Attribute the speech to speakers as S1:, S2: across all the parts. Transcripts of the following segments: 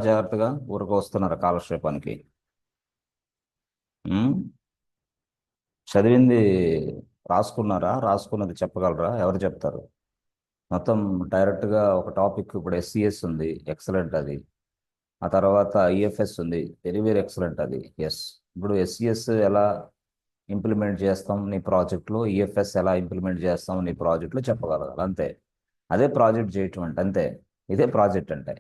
S1: జాగ్రత్తగా ఊరికి వస్తున్నారు కాలక్షేపానికి. ఉమ్, చదివింది రాసుకున్నారా? రాసుకున్నది చెప్పగలరా? ఎవరు చెప్తారు? మొత్తం డైరెక్ట్గా ఒక టాపిక్. ఇప్పుడు ఎస్సిఎస్ ఉంది, ఎక్సలెంట్ అది. ఆ తర్వాత ఐఎఫ్ఎస్ ఉంది, వెరీ వెరీ ఎక్సలెంట్ అది. ఎస్. ఇప్పుడు ఎస్సిఎస్ ఎలా ఇంప్లిమెంట్ చేస్తాం నీ ప్రాజెక్ట్లో, ఈఎఫ్ఎస్ ఎలా ఇంప్లిమెంట్ చేస్తాం నీ ప్రాజెక్ట్లో చెప్పగలగాలి అంతే. అదే ప్రాజెక్ట్ చేయటం అంటే, అంతే. ఇదే ప్రాజెక్ట్ అంటే.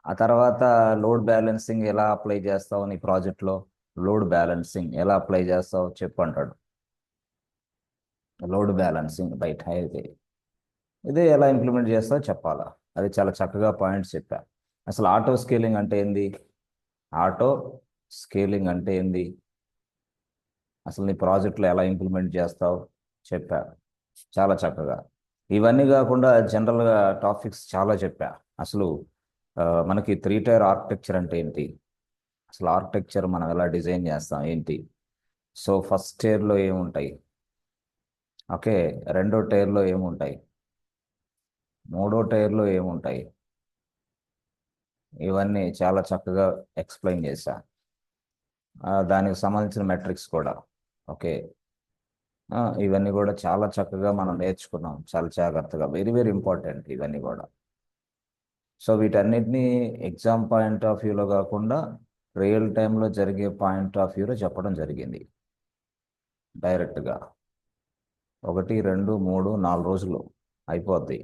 S1: ఆ తర్వాత లోడ్ బ్యాలెన్సింగ్ ఎలా అప్లై చేస్తావు నీ ప్రాజెక్ట్లో, లోడ్ బ్యాలెన్సింగ్ ఎలా అప్లై చేస్తావు చెప్పు అంటాడు. లోడ్ బ్యాలెన్సింగ్ రైట్ అయితే ఇదే ఎలా ఇంప్లిమెంట్ చేస్తావో చెప్పాలా. అది చాలా చక్కగా పాయింట్స్ చెప్పా. అసలు ఆటో స్కేలింగ్ అంటే ఏంది? ఆటో స్కేలింగ్ అంటే ఏంది? అసలు నీ ప్రాజెక్ట్లో ఎలా ఇంప్లిమెంట్ చేస్తావు చెప్పా చాలా చక్కగా. ఇవన్నీ కాకుండా జనరల్గా టాపిక్స్ చాలా చెప్పా. అసలు మనకి త్రీ టైర్ ఆర్కిటెక్చర్ అంటే ఏంటి, అసలు ఆర్కిటెక్చర్ మనం ఎలా డిజైన్ చేస్తాం ఏంటి. సో ఫస్ట్ టైర్లో ఏముంటాయి, ఓకే, రెండో టైర్లో ఏముంటాయి, మూడో టైర్లో ఏముంటాయి, ఇవన్నీ చాలా చక్కగా ఎక్స్ప్లెయిన్ చేశా. దానికి సంబంధించిన మెట్రిక్స్ కూడా, ఓకే. ఇవన్నీ కూడా చాలా చక్కగా మనం నేర్చుకున్నాం, చాలా జాగ్రత్తగా, వెరీ వెరీ ఇంపార్టెంట్ ఇవన్నీ కూడా. సో వీటన్నిటిని ఎగ్జామ్ పాయింట్ ఆఫ్ వ్యూలో కాకుండా రియల్ టైంలో జరిగే పాయింట్ ఆఫ్ వ్యూలో చెప్పడం జరిగింది డైరెక్ట్గా. 1 2 3 4 రోజులు అయిపోద్ది.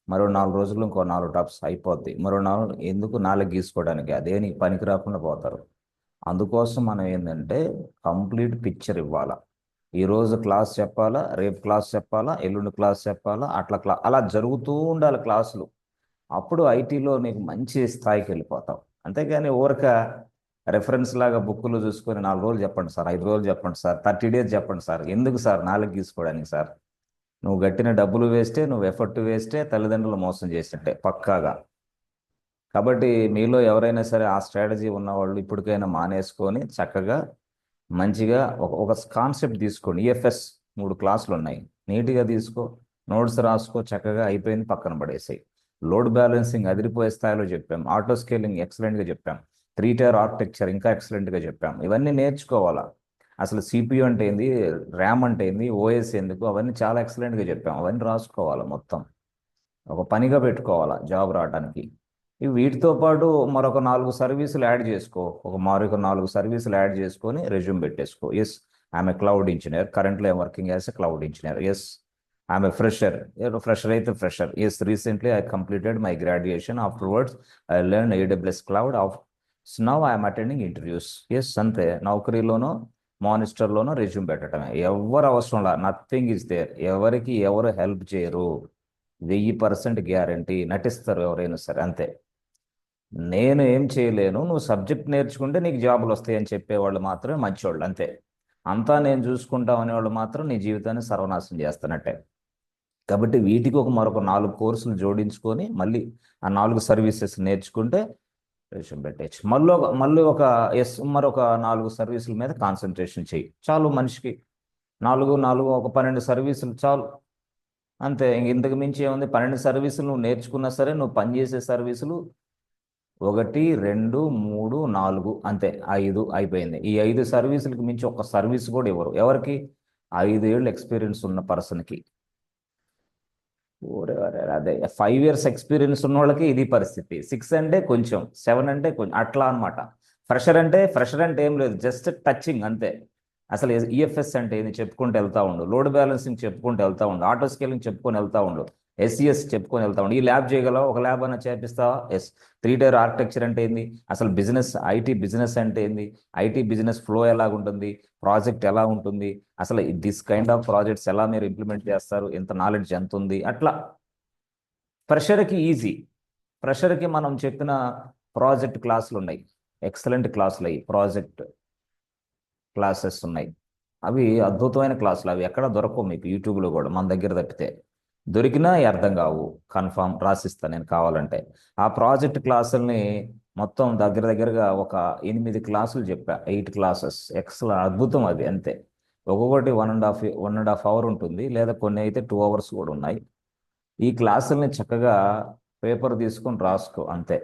S1: మరో 4 రోజులు ఇంకో 4 టాప్స్ అయిపోద్ది. మరో 4 ఎందుకు 4 గీసుకోవడానికి, అదే నీకు పనికి రాకుండా పోతారు. అందుకోసం మనం ఏంటంటే కంప్లీట్ పిక్చర్ ఇవ్వాలా. ఈరోజు క్లాస్ చెప్పాలా, రేపు క్లాస్ చెప్పాలా, ఎల్లుండి క్లాస్ చెప్పాలా, అలా జరుగుతూ ఉండాలి క్లాసులు. అప్పుడు ఐటీలో నీకు మంచి స్థాయికి వెళ్ళిపోతావు. అంతేగాని ఊరక రెఫరెన్స్ లాగా బుక్కులు చూసుకొని 4 రోజులు చెప్పండి సార్, 5 రోజులు చెప్పండి సార్, 30 డేస్ చెప్పండి సార్, ఎందుకు సార్ 4 గీసుకోవడానికి సార్? నువ్వు గట్టిన డబ్బులు వేస్టే, నువ్వు ఎఫర్ట్ వేస్టే, తల్లిదండ్రులు మోసం చేసినట్టే పక్కాగా. కాబట్టి మీలో ఎవరైనా సరే ఆ స్ట్రాటజీ ఉన్నవాళ్ళు ఇప్పటికైనా మానేసుకొని చక్కగా మంచిగా ఒక కాన్సెప్ట్ తీసుకోండి. ఈఎఫ్ఎస్ 3 క్లాసులు ఉన్నాయి, నీట్గా తీసుకో, నోట్స్ రాసుకో, చక్కగా అయిపోయింది, పక్కన పడేసాయి. లోడ్ బ్యాలెన్సింగ్ అదిరిపోయే స్థాయిలో చెప్పాం, ఆటో స్కేలింగ్ ఎక్సలెంట్గా చెప్పాం, త్రీ టైర్ ఆర్కిటెక్చర్ ఇంకా ఎక్సలెంట్గా చెప్పాం. ఇవన్నీ నేర్చుకోవాలా. అసలు సిపియు అంటే ఏంది, ర్యామ్ అంటే ఏంది, ఓఎస్ ఎందుకు, అవన్నీ చాలా ఎక్సలెంట్గా చెప్పాం. అవన్నీ రాసుకోవాలా, మొత్తం ఒక పనిగా పెట్టుకోవాలా జాబ్ రావడానికి. వీటితో పాటు మరొక 4 సర్వీసులు యాడ్ చేసుకో, మరొక 4 సర్వీసులు యాడ్ చేసుకొని రెజ్యూమ్ పెట్టేసుకో. Yes, I'm a cloud engineer, currently I'm working as a cloud engineer. Yes, I'm a fresher. Fresher అయితే fresher. Yes, recently I completed my graduation, afterwards I learn AWS cloud of now I'm attending interviews. Yes, అంతే. నౌకరీలోనో మానిస్టర్లోనో resume పెట్టడమే. ఎవరు అవసరంలా, nothing is there. ఎవరికి ఎవరు help చేయరు, 1000% guarantee. నటిస్తారు ఎవరైనా సరే, అంతే. నేను ఏం చేయలేను, నువ్వు సబ్జెక్ట్ నేర్చుకుంటే నీకు జాబులు వస్తాయని చెప్పేవాళ్ళు మాత్రమే మంచివాళ్ళు, అంతే. అంతా నేను చూసుకుంటాం అనేవాళ్ళు మాత్రం నీ జీవితాన్ని సర్వనాశనం చేస్తున్నట్టే. కాబట్టి వీటికి మరొక 4 కోర్సులు జోడించుకొని మళ్ళీ ఆ 4 సర్వీసెస్ నేర్చుకుంటే రెజ్యూమ్ పెట్టేయచ్చు. మళ్ళీ ఒక మరొక 4 సర్వీసుల మీద కాన్సన్ట్రేషన్ చెయ్యి చాలు. మనిషికి 4 4 ఒక 12 సర్వీసులు చాలు, అంతే. ఇంతకు మించి ఏముంది? 12 సర్వీసులు నువ్వు నేర్చుకున్నా సరే, నువ్వు పనిచేసే సర్వీసులు 1 2 3 4 అంతే. 5 అయిపోయింది. ఈ 5 సర్వీసులకు మించి ఒక సర్వీస్ కూడా ఇవ్వరు. ఎవరికి? 5 ఏళ్ళు ఎక్స్పీరియన్స్ ఉన్న పర్సన్కి. అదే 5 ఇయర్స్ ఎక్స్పీరియన్స్ ఉన్న వాళ్ళకి ఇది పరిస్థితి. 6 అంటే కొంచెం, 7 అంటే కొంచెం, అట్లా అనమాట. ఫ్రెషర్ అంటే ఏం లేదు, జస్ట్ టచింగ్ అంతే. అసలు ఈఎఫ్ఎస్ అంటే ఏది చెప్పుకుంటూ వెళ్తా ఉండు, లోడ్ బ్యాలెన్సింగ్ చెప్పుకుంటూ వెళ్తా ఉండు, ఆటో స్కేలింగ్ చెప్పుకొని వెళ్తా ఉండు, ఎస్సిఎస్ చెప్పుకొని వెళ్తా ఉండు. ఈ ల్యాబ్ చేయగలవా? ఒక ల్యాబ్ అన్న చేపిస్తావా? ఎస్. త్రీ టైర్ ఆర్కిటెక్చర్ అంటే ఏంది, అసలు బిజినెస్, ఐటీ బిజినెస్ అంటే ఏంది, ఐటీ బిజినెస్ ఫ్లో ఎలాగుంటుంది, ప్రాజెక్ట్ ఎలా ఉంటుంది, అసలు దిస్ కైండ్ ఆఫ్ ప్రాజెక్ట్స్ ఎలా మీరు ఇంప్లిమెంట్ చేస్తారు, ఎంత నాలెడ్జ్ ఎంత ఉంది, అట్లా. ఫ్రెషర్కి ఈజీ. ఫ్రెషర్కి మనం చెప్పిన ప్రాజెక్ట్ క్లాసులు ఉన్నాయి, ఎక్సలెంట్ క్లాసులు అయ్యి, ప్రాజెక్ట్ క్లాసెస్ ఉన్నాయి. అవి అద్భుతమైన క్లాసులు. అవి ఎక్కడ దొరకవు మీకు యూట్యూబ్లో కూడా, మన దగ్గర తప్పితే. దొరికినా అర్థం కావు. కన్ఫామ్ రాసిస్తాను నేను కావాలంటే. ఆ ప్రాజెక్ట్ క్లాసుల్ని మొత్తం దగ్గర దగ్గరగా ఒక 8 క్లాసులు చెప్పా, 8 క్లాసెస్. అద్భుతం అది, అంతే. ఒక్కొక్కటి 1.5 1.5 అవర్ ఉంటుంది, లేదా కొన్ని అయితే 2 అవర్స్ కూడా ఉన్నాయి. ఈ క్లాసుల్ని చక్కగా పేపర్ తీసుకొని రాసుకో, అంతే.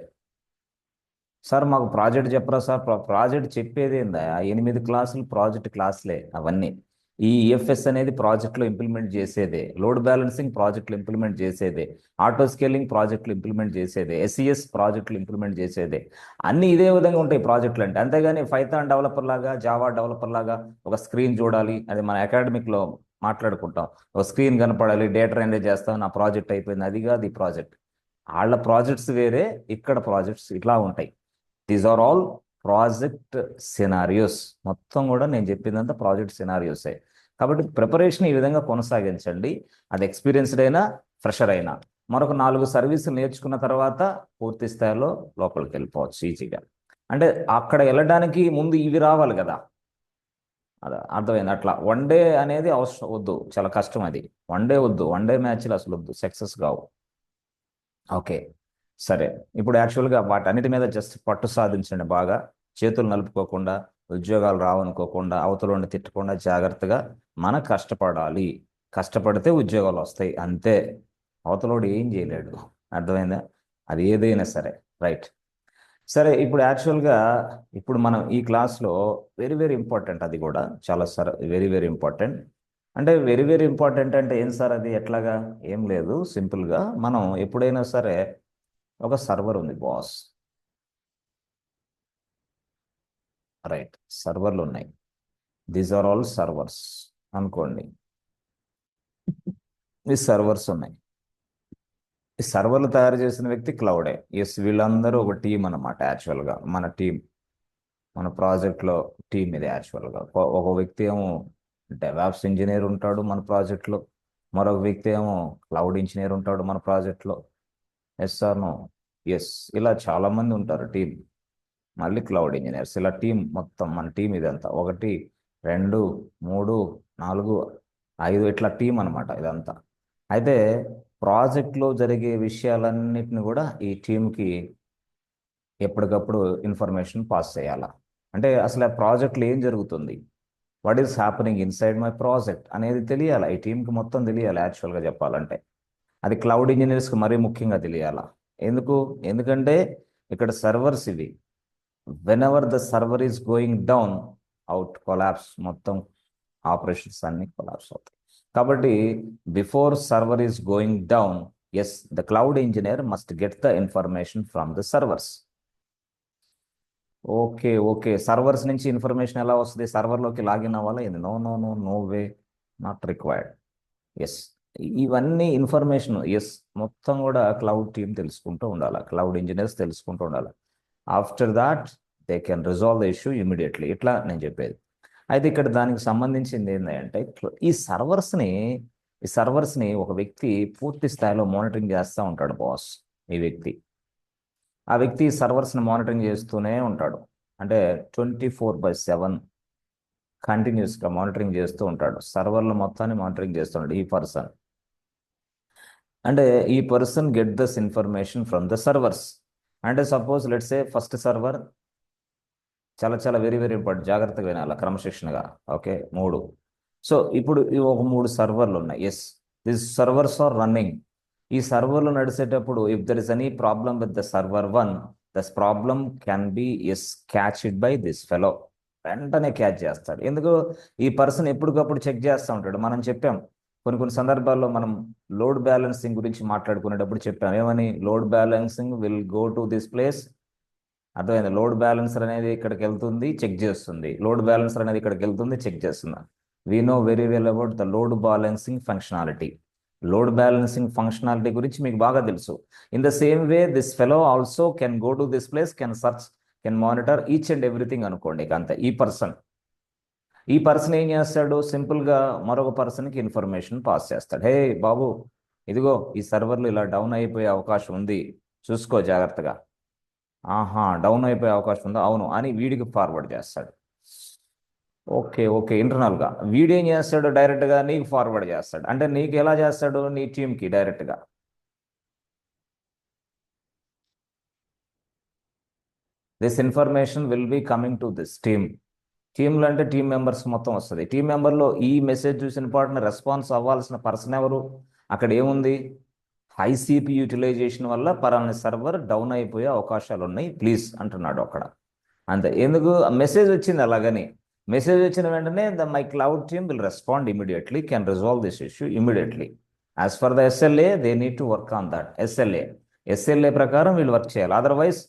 S1: సార్ మాకు ప్రాజెక్ట్ చెప్పరా సార్, ప్రాజెక్ట్ చెప్పేది ఏందా, 8 క్లాసులు ప్రాజెక్ట్ క్లాసులే అవన్నీ. ఈ ఈఎఫ్ఎస్ అనేది ప్రాజెక్ట్లో ఇంప్లిమెంట్ చేసేదే, లోడ్ బ్యాలెన్సింగ్ ప్రాజెక్టులు ఇంప్లిమెంట్ చేసేదే, ఆటో స్కేలింగ్ ప్రాజెక్టులు ఇంప్లిమెంట్ చేసేదే, ఎస్ఈఎస్ ప్రాజెక్టులు ఇంప్లిమెంట్ చేసేదే. అన్నీ ఇదే విధంగా ఉంటాయి ప్రాజెక్టులు అంటే. అంతేగాని పైథాన్ డెవలపర్ లాగా, జావా డెవలపర్ లాగా ఒక స్క్రీన్ చూడాలి, అది మన అకాడమిక్లో మాట్లాడుకుంటాం, ఒక స్క్రీన్ కనపడాలి, డేటా ఎంటర్ చేస్తాం, నా ప్రాజెక్ట్ అయిపోయింది, అది కాదు ఈ ప్రాజెక్ట్. వాళ్ళ ప్రాజెక్ట్స్ వేరే, ఇక్కడ ప్రాజెక్ట్స్ ఇట్లా ఉంటాయి. These are all project scenarios. మొత్తం కూడా నేను చెప్పిందంతా ప్రాజెక్ట్ సినారియోసే. కాబట్టి ప్రిపరేషన్ ఈ విధంగా కొనసాగించండి. అది ఎక్స్పీరియన్స్డ్ అయినా, ఫ్రెషర్ అయినా. మరొక 4 సర్వీసులు నేర్చుకున్న తర్వాత పూర్తి స్థాయిలో లోపలికి వెళ్ళిపోవచ్చు ఈజీగా. అంటే అక్కడ వెళ్ళడానికి ముందు ఇవి రావాలి కదా. అదే అర్థమైంది. అట్లా వన్ డే అనేది అవసరం వద్దు, చాలా కష్టం అది. వన్ డే వద్దు, వన్ డే మ్యాచ్లు అసలు వద్దు, సక్సెస్ కావు. ఓకే, సరే. ఇప్పుడు యాక్చువల్గా వాటన్నిటి మీద జస్ట్ పట్టు సాధించండి బాగా. చేతులు నలుపుకోకుండా, ఉద్యోగాలు రావనుకోకుండా, అవతలని తిట్టకుండా జాగ్రత్తగా మనం కష్టపడాలి. కష్టపడితే ఉద్యోగాలు వస్తాయి అంతే. అవతలోడు ఏం చేయలేడు. అర్థమైందా? అది ఏదైనా సరే. రైట్. సరే, ఇప్పుడు యాక్చువల్గా ఇప్పుడు మనం ఈ క్లాస్లో వెరీ వెరీ ఇంపార్టెంట్, అది కూడా చాలా వెరీ వెరీ ఇంపార్టెంట్. అంటే వెరీ వెరీ ఇంపార్టెంట్ అంటే ఏం సార్ అది ఎట్లాగా? ఏం లేదు, సింపుల్గా మనం ఎప్పుడైనా సరే ఒక సర్వర్ ఉంది బాస్. రైట్, సర్వర్లు ఉన్నాయి. దీస్ ఆర్ ఆల్ సర్వర్స్ అనుకోండి. ఈ సర్వర్స్ ఉన్నాయి. ఈ సర్వర్లు తయారు చేసిన వ్యక్తి క్లౌడే. ఎస్, వీళ్ళందరూ ఒక టీం అన్నమాట. యాక్చువల్గా మన టీం, మన ప్రాజెక్ట్లో టీం ఇది. యాక్చువల్గా ఒక వ్యక్తి ఏమో డెవాప్స్ ఇంజనీర్ ఉంటాడు మన ప్రాజెక్ట్లో, మరొక వ్యక్తి ఏమో క్లౌడ్ ఇంజనీర్ ఉంటాడు మన ప్రాజెక్ట్లో. Yes are no? ఎస్, ఇలా చాలామంది ఉంటారు టీం. మళ్ళీ క్లౌడ్ ఇంజనీర్స్, ఇలా టీం మొత్తం మన టీం ఇదంతా. 1 2 3 4 5 ఇట్లా టీం అనమాట ఇదంతా. అయితే ప్రాజెక్ట్లో జరిగే విషయాలన్నిటిని కూడా ఈ టీంకి ఎప్పటికప్పుడు ఇన్ఫర్మేషన్ పాస్ చేయాలా. అంటే అసలు ఆ ప్రాజెక్ట్లో ఏం జరుగుతుంది, what is happening inside my project అనేది తెలియాలా ఈ టీంకి, మొత్తం తెలియాలి యాక్చువల్గా చెప్పాలంటే. అది క్లౌడ్ ఇంజనీర్స్కి మరీ ముఖ్యంగా తెలియాలా. ఎందుకంటే ఇక్కడ సర్వర్స్ ఇవి. Whenever the server is going down, out collapse, మొత్తం ఆపరేషన్స్ అన్ని కొలాప్స్ అవుతాయి. కాబట్టి before server is going down, yes, the cloud engineer must get the information from the servers. Okay, okay. Servers నుంచి ఇన్ఫర్మేషన్ ఎలా వస్తుంది? సర్వర్లోకి login అవ్వాలా? ఇది no no no no way, not required. Yes, ఇవన్నీ ఇన్ఫర్మేషన్, ఎస్, మొత్తం కూడా cloud team తెలుసుకుంటూ ఉండాలి, క్లౌడ్ ఇంజనీర్స్ తెలుసుకుంటూ ఉండాలి. After that they can resolve the issue immediately. ఇట్లా నేను చెప్పేది. అయితే ఇక్కడ దానికి సంబంధించింది ఏంటంటే, ఈ సర్వర్స్ని ఒక వ్యక్తి పూర్తి స్థాయిలో మానిటరింగ్ చేస్తూ ఉంటాడు బాస్. ఈ వ్యక్తి, ఆ వ్యక్తి సర్వర్స్ని మానిటరింగ్ చేస్తూనే ఉంటాడు. అంటే 24/7 కంటిన్యూస్గా మానిటరింగ్ చేస్తూ ఉంటాడు. సర్వర్లు మొత్తాన్ని మానిటరింగ్ చేస్తున్నాడు ఈ పర్సన్. అంటే ఈ person get this information from the servers. అంటే suppose let's say first server, చాలా చాలా వెరీ వెరీ ఇంపార్టెంట్, జాగ్రత్తగా వినాలి క్రమశిక్షణగా. ఓకే, 3. సో ఇప్పుడు ఈ ఒక 3 సర్వర్లు ఉన్నాయి. Yes, this servers are running. ఈ సర్వర్లు నడిచేటప్పుడు if there is any problem with the server 1, this problem can be yes catch it by this fellow. వెంటనే క్యాచ్ చేస్తాడు. ఎందుకు? ఈ పర్సన్ ఎప్పటికప్పుడు చెక్ చేస్తూ ఉంటాడు. మనం చెప్పాం కొన్ని కొన్ని సందర్భాల్లో, మనం లోడ్ బ్యాలెన్సింగ్ గురించి మాట్లాడుకునేటప్పుడు చెప్పాం ఏమని, load balancing will go to this place. అర్థమైంది? లోడ్ బ్యాలెన్సర్ అనేది ఇక్కడికి వెళ్తుంది, చెక్ చేస్తుంది. లోడ్ బ్యాలెన్సర్ అనేది ఇక్కడికి వెళ్తుంది, చెక్ చేస్తుంది. We know very well about the load balancing functionality. Load balancing functionality గురించి మీకు బాగా తెలుసు. In the same way this fellow also can go to this place, can search, can monitor each and everything అనుకోండి. ఇక అంతే. ఈ person ఏం చేస్తాడు? సింపుల్గా మరొక పర్సన్కి ఇన్ఫర్మేషన్ పాస్ చేస్తాడు. హే బాబు, ఇదిగో ఈ సర్వర్లు ఇలా డౌన్ అయిపోయే అవకాశం ఉంది, చూసుకో జాగ్రత్తగా. ఆహా, డౌన్ అయిపోయే అవకాశం ఉందా? అవును అని వీడికి ఫార్వర్డ్ చేస్తాడు. Okay, okay. ఇంటర్నల్గా వీడేం చేస్తాడు? డైరెక్ట్గా నీకు ఫార్వర్డ్ చేస్తాడు. అంటే నీకు ఎలా చేస్తాడు? నీ టీంకి డైరెక్ట్గా. This information will be coming to this టీంలో అంటే టీం మెంబర్స్ మొత్తం వస్తుంది. టీం మెంబర్లో ఈ మెసేజ్ చూసిన పాటున రెస్పాన్స్ అవ్వాల్సిన పర్సన్ ఎవరు? అక్కడ ఏముంది? హై సిపి యూటిలైజేషన్ వల్ల పలానా సర్వర్ డౌన్ అయిపోయే అవకాశాలు ఉన్నాయి ప్లీజ్ అంటున్నాడు అక్కడ. అంతే. ఎందుకు? మెసేజ్ వచ్చింది అలాగని. మెసేజ్ వచ్చిన వెంటనే my cloud team will respond immediately, can resolve this issue immediately. As for the SLA they need to work on that. SLA ప్రకారం వీళ్ళు వర్క్ చేయాలి. అదర్వైజ్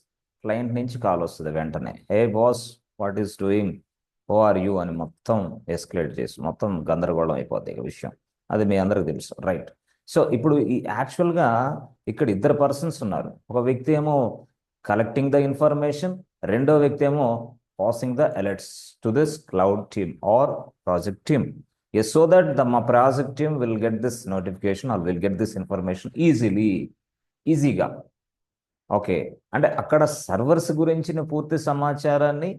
S1: క్లయింట్ నుంచి కాల్ వస్తుంది వెంటనే, hey boss what is doing, who are you అని మొత్తం escalate చేసి మొత్తం గందరగోళం అయిపోద్ది ఇక విషయం. అది మీ అందరికి తెలుసు, రైట్? సో ఇప్పుడు ఈ యాక్చువల్గా ఇక్కడ ఇద్దరు పర్సన్స్ ఉన్నారు. ఒక వ్యక్తి ఏమో కలెక్టింగ్ ద ఇన్ఫర్మేషన్, రెండో వ్యక్తి ఏమో passing the alerts to this cloud team or project team. Yes, so that మా project team will get this notification or will get this information ఈజీగా. ఓకే, అంటే అక్కడ సర్వర్స్ గురించిన పూర్తి సమాచారాన్ని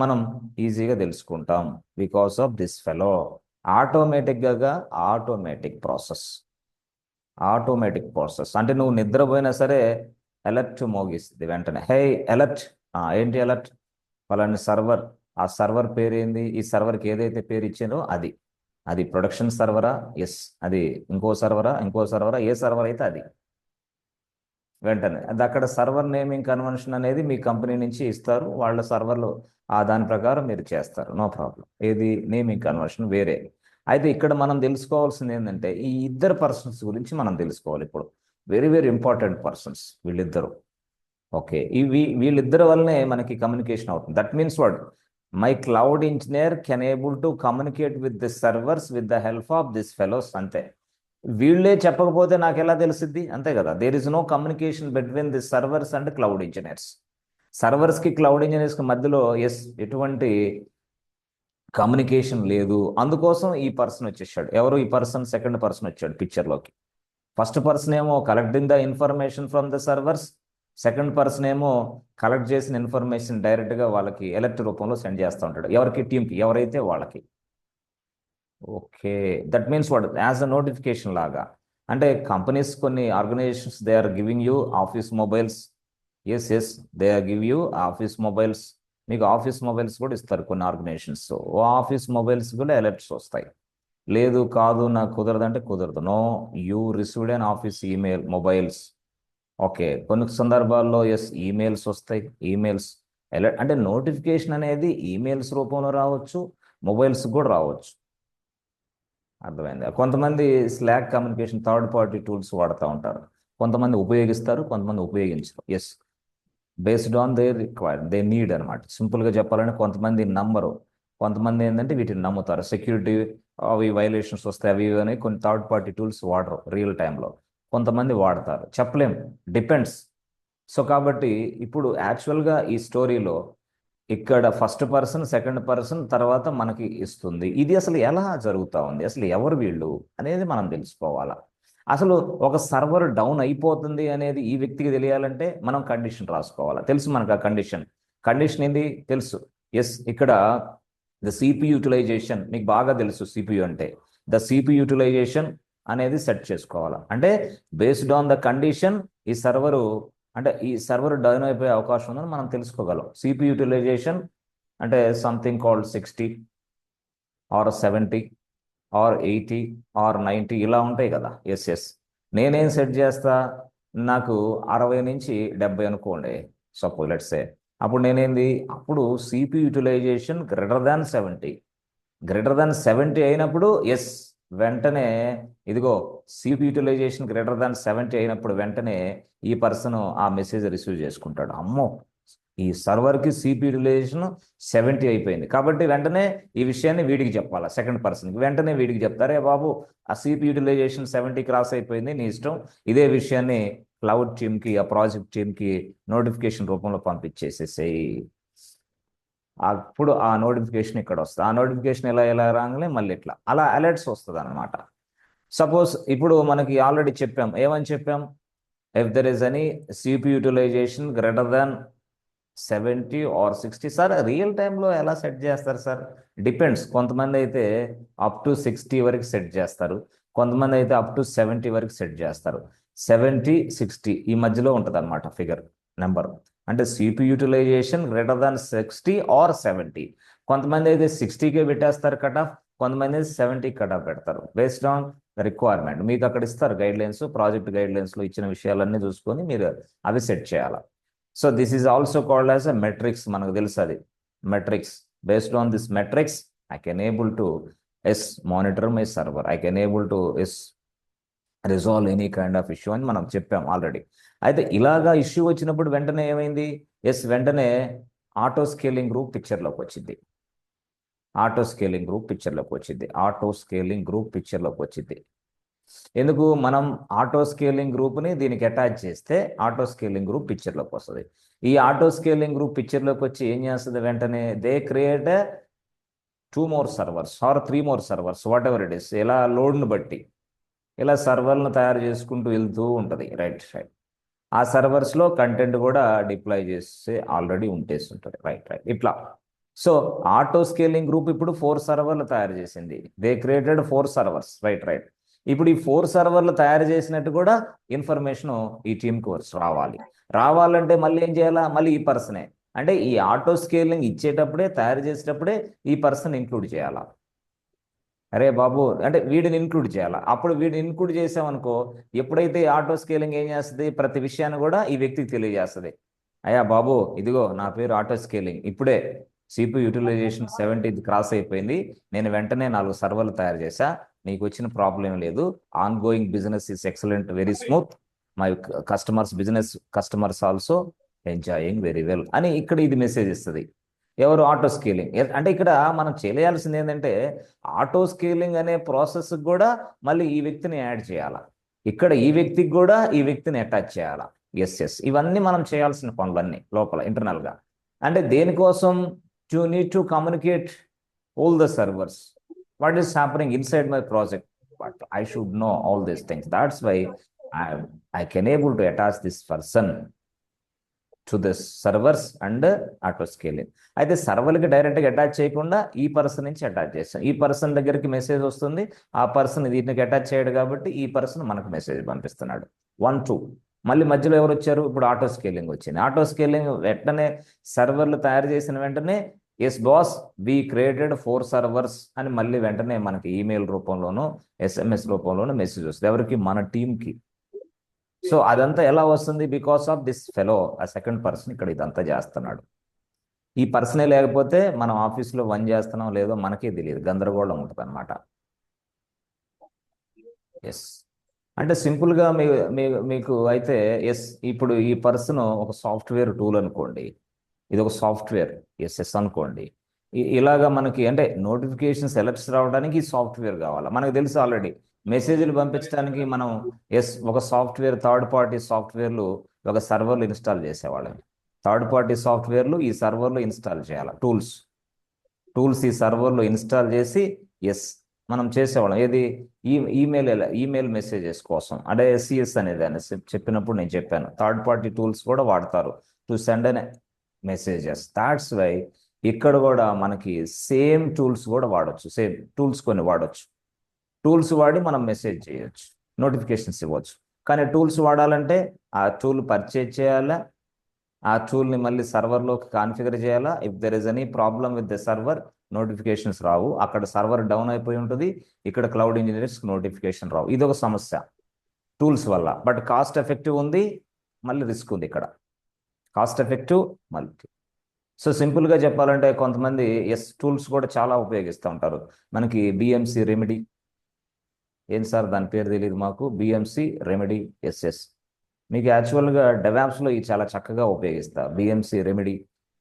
S1: మనం ఈజీగా తెలుసుకుంటాం because of this fellow. Automatic process అంటే నువ్వు నిద్రపోయినా సరే అలర్ట్ మోగిస్తుంది వెంటనే. హే అలర్ట్, ఏంటి అలర్ట్? పలాని సర్వర్, ఆ సర్వర్ పేరు ఏంది? ఈ సర్వర్కి ఏదైతే పేరు ఇచ్చిందో అది ప్రొడక్షన్ సర్వరా? ఎస్. అది ఇంకో సర్వరా? ఏ సర్వర్ అయితే అది వెంటనే అది అక్కడ సర్వర్ నేమింగ్ కన్వెన్షన్ అనేది మీ కంపెనీ నుంచి ఇస్తారు. వాళ్ళ సర్వర్లు దాని ప్రకారం మీరు చేస్తారు, నో ప్రాబ్లం. ఏది నేమింగ్ కన్వర్షన్ వేరే. అయితే ఇక్కడ మనం తెలుసుకోవాల్సింది ఏంటంటే ఈ ఇద్దరు పర్సన్స్ గురించి మనం తెలుసుకోవాలి ఇప్పుడు. వెరీ వెరీ ఇంపార్టెంట్ పర్సన్స్ వీళ్ళిద్దరు. ఓకే, వీళ్ళిద్దరి వల్లనే మనకి కమ్యూనికేషన్ అవుతుంది. That means what? My cloud engineer can able to communicate with the servers with the help of this fellows. అంతే. వీళ్ళే చెప్పకపోతే నాకు ఎలా తెలుస్తుంది? అంతే కదా. There is no communication between the servers and cloud engineers. సర్వర్స్కి క్లౌడ్ ఇంజనీర్స్కి మధ్యలో ఎటువంటి కమ్యూనికేషన్ లేదు. అందుకోసం ఈ పర్సన్ వచ్చేసాడు. ఎవరు ఈ పర్సన్? సెకండ్ పర్సన్ వచ్చాడు పిక్చర్లోకి. ఫస్ట్ పర్సన్ ఏమో collecting the information from the servers, second person ఏమో కలెక్ట్ చేసిన ఇన్ఫర్మేషన్ డైరెక్ట్గా వాళ్ళకి ఎలర్ట్ రూపంలో సెండ్ చేస్తూ ఉంటాడు. ఎవరికి? టీంకి, ఎవరైతే వాళ్ళకి. Okay, that means what? As a notification లాగా. అంటే కంపెనీస్, కొన్ని organisations they are giving you office mobiles. Yes, they are give you office mobiles. మీకు ఆఫీస్ మొబైల్స్ కూడా ఇస్తారు కొన్ని ఆర్గనైజేషన్స్. ఆఫీస్ మొబైల్స్ కూడా అలర్ట్స్ వస్తాయి. లేదు కాదు నాకు కుదరదు అంటే కుదరదు. No, you received an office email mobiles. Okay, కొన్ని సందర్భాల్లో ఈమెయిల్స్ వస్తాయి. ఈమెయిల్స్ అలర్ట్ అంటే నోటిఫికేషన్ అనేది ఈమెయిల్స్ రూపంలో రావచ్చు, మొబైల్స్ కూడా రావచ్చు. అర్థమైంది. కొంతమంది Slack communication third party tools వాడుతూ ఉంటారు. కొంతమంది ఉపయోగిస్తారు, కొంతమంది ఉపయోగించరు. Yes, based on they required, they need అనమాట. సింపుల్గా చెప్పాలంటే కొంతమంది నమ్మరు, కొంతమంది ఏంటంటే వీటిని నమ్ముతారు. సెక్యూరిటీ అవి వైలేషన్స్ వస్తాయి అవి అని కొన్ని థర్డ్ పార్టీ టూల్స్ వాడరు రియల్ టైంలో. కొంతమంది వాడతారు, చెప్పలేం, డిపెండ్స్. సో కాబట్టి ఇప్పుడు యాక్చువల్గా ఈ స్టోరీలో ఇక్కడ ఫస్ట్ పర్సన్, సెకండ్ పర్సన్ తర్వాత మనకి ఇస్తుంది. ఇది అసలు ఎలా జరుగుతూ ఉంది, అసలు ఎవరు వీళ్ళు అనేది మనం తెలుసుకోవాలా. అసలు ఒక సర్వర్ డౌన్ అయిపోతుంది అనేది ఈ వ్యక్తికి తెలియాలంటే మనం కండిషన్ రాసుకోవాలా. తెలుసు మనకు ఆ కండిషన్ ఏంది తెలుసు. ఎస్, ఇక్కడ ద సిపి యూటిలైజేషన్ మీకు బాగా తెలుసు. సిపియు అంటే ద సిపి యూటిలైజేషన్ అనేది సెట్ చేసుకోవాలా. అంటే బేస్డ్ ఆన్ ద కండిషన్ ఈ సర్వర్ డౌన్ అయిపోయే అవకాశం ఉందని మనం తెలుసుకోగలం. సిపి యూటిలైజేషన్ అంటే something called 60 or 70 or 80 or 90 ఇలా ఉంటాయి కదా. ఎస్, నేనేం సెట్ చేస్తా? నాకు 60 నుంచి 70 అనుకోండి సపోజ్ లెట్స్ సే. అప్పుడు అప్పుడు సిపి యూటిలైజేషన్ గ్రేటర్ దాన్ 70 అయినప్పుడు వెంటనే ఇదిగో సిపి యూటిలైజేషన్ గ్రేటర్ దాన్ 70 అయినప్పుడు వెంటనే ఈ పర్సన్ ఆ మెసేజ్ రిసీవ్ చేసుకుంటాడు. అమ్మో, ఈ సర్వర్కి సిపి యూటిలైజేషన్ 70 అయిపోయింది కాబట్టి వెంటనే ఈ విషయాన్ని వీడికి చెప్పాలా, సెకండ్ పర్సన్కి. వెంటనే వీడికి చెప్తారే బాబు ఆ సిపి యూటిలైజేషన్ 70 క్రాస్ అయిపోయింది, నీ ఇష్టం. ఇదే విషయాన్ని క్లౌడ్ టీమ్కి, ఆ ప్రాజెక్ట్ టీమ్కి నోటిఫికేషన్ రూపంలో పంపించేసేసేయి. అప్పుడు ఆ నోటిఫికేషన్ ఇక్కడ వస్తుంది. ఆ నోటిఫికేషన్ ఎలా రాగానే మళ్ళీ ఇట్లా అలా అలర్ట్స్ వస్తుంది అనమాట. సపోజ్ ఇప్పుడు మనకి ఆల్రెడీ ఏమని చెప్పాం? If there is any CP utilization greater than 70 or 60. Sir real టైంలో ఎలా సెట్ చేస్తారు సార్? డిపెండ్స్. కొంతమంది అయితే అప్ టు 60 వరకు సెట్ చేస్తారు, కొంతమంది అయితే అప్ టు 70 వరకు సెట్ చేస్తారు. 70, 60 ఈ మధ్యలో ఉంటుంది అనమాట ఫిగర్ నెంబర్. అంటే CP utilization greater than 60 or 70. కొంతమంది అయితే 60కే పెట్టేస్తారు కట్ ఆఫ్, కొంతమంది అయితే 70 కట్ ఆఫ్ పెడతారు బేస్డ్ ఆన్ రిక్వైర్మెంట్ మీకు అక్కడ ఇస్తారు గైడ్లైన్స్, ప్రాజెక్ట్ గైడ్లైన్స్లో ఇచ్చిన విషయాలన్నీ చూసుకొని మీరు అవి సెట్ చేయాలి. So this is also called as a metrics. మనకు తెలుసు అది metrics. Based on this metrics I can able to monitor my server, I can able to resolve any kind of issue అని మనం చెప్పాం ఆల్రెడీ. అయితే ఇలాగా issue వచ్చినప్పుడు వెంటనే ఏమైంది, వెంటనే ఆటో స్కేలింగ్ గ్రూప్ పిక్చర్లోకి వచ్చింది. ఆటో స్కేలింగ్ గ్రూప్ పిక్చర్లోకి వచ్చింది. ఎందుకు మనం ఆటో స్కేలింగ్ గ్రూప్ని దీనికి అటాచ్ చేస్తే ఆటో స్కేలింగ్ గ్రూప్ పిక్చర్లోకి వస్తుంది. ఈ ఆటో స్కేలింగ్ గ్రూప్ పిక్చర్లోకి వచ్చి ఏం చేస్తుంది, వెంటనే they create 2 more servers or 3 more servers, what ever it is. ఇలా లోడ్ను బట్టి ఇలా సర్వర్లను తయారు చేసుకుంటూ వెళ్తూ ఉంటుంది. రైట్. ఆ సర్వర్స్లో కంటెంట్ కూడా డిప్లాయ్ చేస్తే ఆల్రెడీ ఉంటుంది. రైట్. ఇట్లా. సో ఆటో స్కేలింగ్ గ్రూప్ ఇప్పుడు 4 సర్వర్లు తయారు చేసింది. They created 4 servers. రైట్. ఇప్పుడు ఈ 4 సర్వర్లు తయారు చేసినట్టు కూడా ఇన్ఫర్మేషన్ ఈ టీంకి రావాలంటే మళ్ళీ ఏం చేయాలా, మళ్ళీ ఈ పర్సనే, అంటే ఈ ఆటో స్కేలింగ్ ఇచ్చేటప్పుడే, తయారు చేసేటప్పుడే ఈ పర్సన్ ఇంక్లూడ్ చేయాలా. అరే బాబు అంటే వీడిని ఇంక్లూడ్ చేయాలా. అప్పుడు వీడిని ఇంక్లూడ్ చేసామనుకో, ఎప్పుడైతే ఆటో స్కేలింగ్ ఏం చేస్తుంది, ప్రతి విషయాన్ని కూడా ఈ వ్యక్తికి తెలియజేస్తుంది. అయ్యా బాబు, ఇదిగో నా పేరు ఆటో స్కేలింగ్, ఇప్పుడే CPU యూటిలైజేషన్ 70 క్రాస్ అయిపోయింది, నేను వెంటనే 4 సర్వర్లు తయారు చేశా, నీకు వచ్చిన ప్రాబ్లం లేదు, on going business is excellent, very smooth, my customers also enjoying very well అని ఇక్కడ ఇది మెసేజ్ ఇస్తుంది. ఎవరు, ఆటో స్కేలింగ్. అంటే ఇక్కడ మనం చేయాల్సింది ఏంటంటే ఆటో స్కేలింగ్ అనే ప్రాసెస్ కూడా మళ్ళీ ఈ వ్యక్తిని యాడ్ చేయాలా, ఇక్కడ ఈ వ్యక్తికి కూడా ఈ వ్యక్తిని అటాచ్ చేయాలా. ఎస్ ఇవన్నీ మనం చేయాల్సిన పనులన్నీ లోపల ఇంటర్నల్గా. అంటే దేనికోసం, to need to communicate all the servers, what is happening inside my project, but I should know all these things. That's why I can able to attach this person to this servers and auto scaling. అయితే సర్వర్కి డైరెక్ట్గా attach చేయకుండా ఈ person నుంచి attach చేస్తాం. ఈ person దగ్గరికి message వస్తుంది, ఆ పర్సన్ దీనికి అటాచ్ చేయడు కాబట్టి ఈ పర్సన్ మనకు మెసేజ్ పంపిస్తున్నాడు. 1 2 మళ్ళీ మధ్యలో ఎవరు వచ్చారు, ఇప్పుడు ఆటో స్కేలింగ్ వచ్చింది. ఆటో స్కేలింగ్ వెంటనే సర్వర్లు తయారు చేసిన వెంటనే yes boss we created 4 servers అని మళ్ళీ వెంటనే మనకి ఈమెయిల్ రూపంలోనూ SMS రూపంలోనూ మెసేజ్ వస్తుంది. ఎవరికి, మన టీంకి. సో అదంతా ఎలా వస్తుంది, బికాస్ ఆఫ్ దిస్ ఫెలో, ఆ సెకండ్ పర్సన్ ఇక్కడ ఇదంతా చేస్తున్నాడు. ఈ పర్సనే లేకపోతే మనం ఆఫీస్లో చేస్తున్నాం లేదో మనకే తెలియదు, గందరగోళం ఉంటుంది అనమాట. ఎస్ అంటే సింపుల్గా మీకు అయితే ఇప్పుడు ఈ పర్సన్ ఒక సాఫ్ట్వేర్ టూల్ అనుకోండి, ఇది ఒక సాఫ్ట్వేర్ ఎస్ఎస్ అనుకోండి. ఇలాగా మనకి అంటే నోటిఫికేషన్స్ అలర్ట్స్ రావడానికి ఈ సాఫ్ట్వేర్ కావాలా, మనకు తెలుసు ఆల్రెడీ. మెసేజ్లు పంపించడానికి మనం ఒక సాఫ్ట్వేర్, థర్డ్ పార్టీ సాఫ్ట్వేర్లు ఒక సర్వర్లు ఇన్స్టాల్ చేసేవాళ్ళం. థర్డ్ పార్టీ సాఫ్ట్వేర్లు ఈ సర్వర్లో ఇన్స్టాల్ చేయాలి. టూల్స్ ఈ సర్వర్లో ఇన్స్టాల్ చేసి మనం చేసేవాళ్ళం. ఏది, ఈమెయిల్ మెసేజెస్ కోసం. అంటే SCS అనేది అని చెప్పినప్పుడు నేను చెప్పాను, థర్డ్ పార్టీ టూల్స్ కూడా వాడతారు to send an messages. That's why ఇక్కడ కూడా మనకి సేమ్ టూల్స్ కూడా వాడచ్చు, సేమ్ టూల్స్ కొన్ని వాడచ్చు. టూల్స్ వాడి మనం మెసేజ్ చేయొచ్చు, నోటిఫికేషన్స్ ఇవ్వచ్చు. కానీ టూల్స్ వాడాలంటే ఆ టూల్ పర్చేజ్ చేయాలా, ఆ టూల్ని మళ్ళీ సర్వర్లోకి కాన్ఫిగర్ చేయాలా. If there is any problem with the server, notifications రావు. అక్కడ సర్వర్ డౌన్ అయిపోయి ఉంటుంది, ఇక్కడ క్లౌడ్ ఇంజనీర్స్కి నోటిఫికేషన్ రావు. ఇది ఒక సమస్య టూల్స్ వల్ల. బట్ కాస్ట్ ఎఫెక్టివ్ ఉంది, మళ్ళీ రిస్క్ ఉంది ఇక్కడ. కాస్ట్ ఎఫెక్టివ్ మళ్ళీ. సో సింపుల్గా చెప్పాలంటే కొంతమంది టూల్స్ కూడా చాలా ఉపయోగిస్తూ ఉంటారు. మనకి BMC రెమెడీ, ఏం సార్ దాని పేరు తెలియదు మాకు, BMC రెమెడీ SS. మీకు యాక్చువల్గా డెవాప్స్లో ఇది చాలా చక్కగా ఉపయోగిస్తా. BMC రెమెడీ,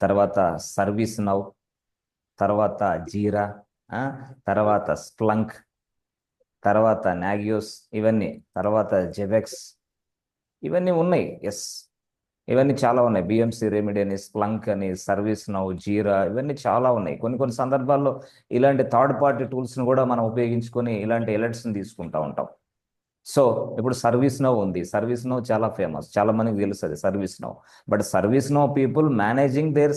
S1: తర్వాత సర్వీస్ నౌ, తర్వాత జీరా, తర్వాత స్ప్లంక్, తర్వాత నాగియోస్, ఇవన్నీ, తర్వాత జెవెక్స్, ఇవన్నీ ఉన్నాయి. ఇవన్నీ చాలా ఉన్నాయి. BMC రెమెడీ అని, స్ప్లంక్ అని, సర్వీస్ నౌ, జీరా, ఇవన్నీ చాలా ఉన్నాయి. కొన్ని సందర్భాల్లో ఇలాంటి థర్డ్ పార్టీ టూల్స్ని కూడా మనం ఉపయోగించుకొని ఇలాంటి అలర్ట్స్ని తీసుకుంటూ ఉంటాం. సో ఇప్పుడు సర్వీస్ నౌ ఉంది. సర్వీస్ నౌ చాలా ఫేమస్, చాలా మందికి తెలుస్తుంది ServiceNow. But ServiceNow people managing their